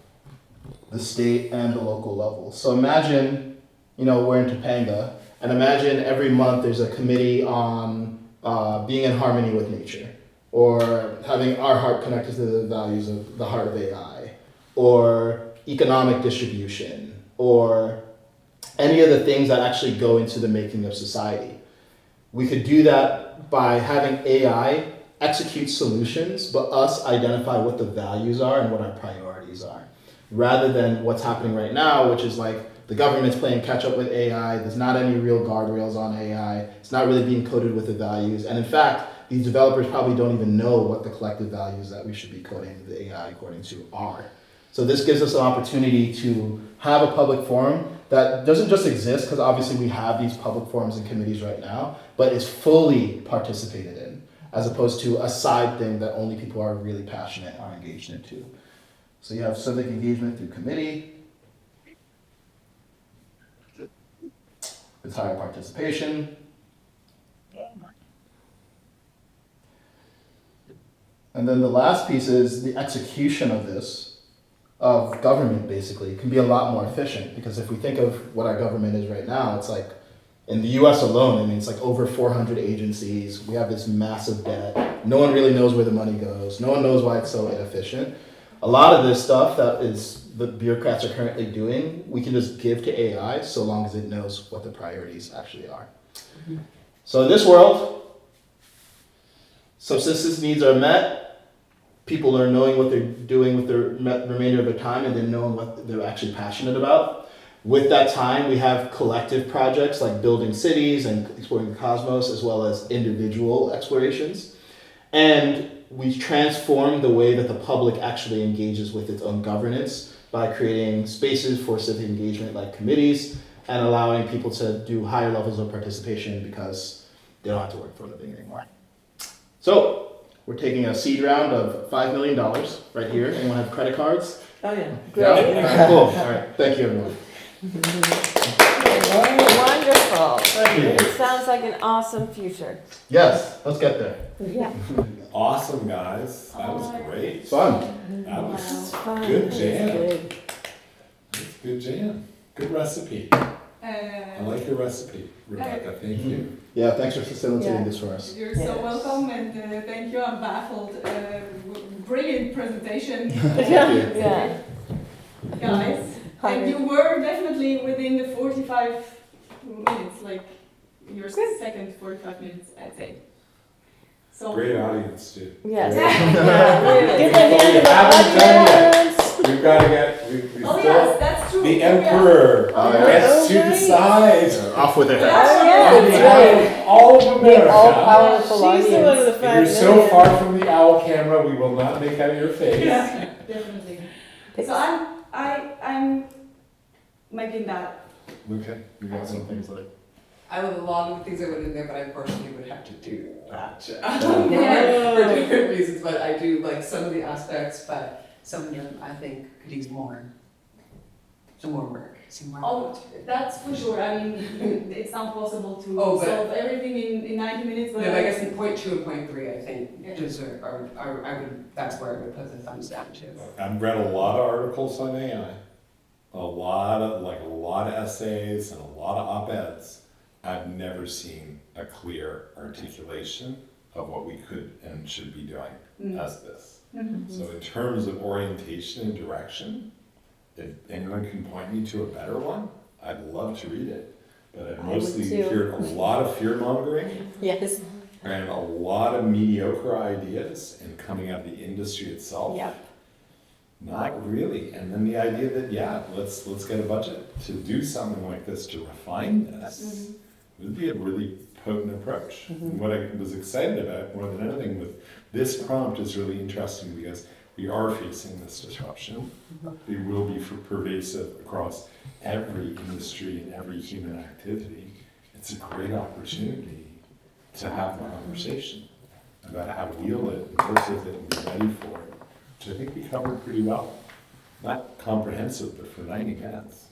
the state, and the local level. So imagine, we're in Topanga, and imagine every month there's a committee on being in harmony with nature, or having our heart connected to the values of the heart of AI, or economic distribution, or any of the things that actually go into the making of society. We could do that by having AI execute solutions, but us identify what the values are and what our priorities are, rather than what's happening right now, which is like the government's playing catch up with AI, there's not any real guardrails on AI, it's not really being coded with the values, and in fact, these developers probably don't even know what the collective values that we should be coding the AI according to are. So this gives us an opportunity to have a public forum that doesn't just exist, because obviously we have these public forums and committees right now, but is fully participated in, as opposed to a side thing that only people who are really passionate are engaged into. So you have civic engagement through committee, with higher participation, and then the last piece is the execution of this, of government basically, can be a lot more efficient, because if we think of what our government is right now, it's like, in the US alone, it's like over 400 agencies, we have this massive debt, no one really knows where the money goes, no one knows why it's so inefficient. A lot of this stuff that the bureaucrats are currently doing, we can just give to AI so long as it knows what the priorities actually are. Mm-hmm. So in this world, subsistence needs are met, people are knowing what they're doing with the remainder of their time, and then knowing what they're actually passionate about. With that time, we have collective projects like building cities and exploring the cosmos, as well as individual explorations. And we transform the way that the public actually engages with its own governance by creating spaces for civic engagement like committees and allowing people to do higher levels of participation because they don't have to work for a living anymore. So we're taking a seed round of $5 million right here. Anyone have credit cards? Oh, yeah. Yeah? Cool. All right. Thank you, everyone. Wonderful. Thank you. It sounds like an awesome future. Yes, let's get there. Yeah. Awesome, guys. That was great. Fun. That was Fun. good jam. Good. That's good jam. Good recipe. I I like your recipe, Rebecca, thank you. Yeah, thanks for facilitating Yeah. this for us. You're so Yes. welcome, and thank you. I'm baffled. Brilliant presentation, Yeah. guys. And you were definitely within the 45 minutes, like your second 45 minutes, I'd say. So Great audience, too. Yes. Give them But we the haven't done yet. audience. We've got to get, we oh still, yes, that's true. the emperor Oh, yeah. gets to decide. Off with it. Yeah. On behalf of all of America. all-powerful She's the one with the If 5 you're so million. far from the owl camera, we will not make out your face. Yeah, definitely. So I'm making that. Okay, you got some things like. I love a lot of the things I went in there, but I personally would have to do that Yeah. for different reasons. But I do like some of the aspects, but some of them I think could use some more work, some more. Oh, that's for sure. I mean, it's not possible to Oh, but- solve everything in 90 minutes. No, But but I guess in point 2 and point 3, I think Yeah. deserve, or I would, that's where I would put the thumbs down to. I've read a lot of articles on AI, a lot of essays and a lot of op-eds. I've never seen a clear articulation of what we could and should be doing as this. So in terms of orientation and direction, if anyone can point me to a better one, I'd love to read it. But I've I would mostly too. heard a lot of fear-mongering Yes. and a lot of mediocre ideas and coming out of the industry itself. Yep. Not really. And then the idea that, yeah, let's get a budget to do something like this, to refine this, would be a really potent approach. And what I was excited about more than anything with this prompt is really interesting because we are facing this disruption. It will be pervasive across every industry and every human activity. It's a great opportunity to have a conversation about how to wield it, and work with it, and be ready for it, which I think we covered pretty well. Not comprehensive, but for 90 minutes.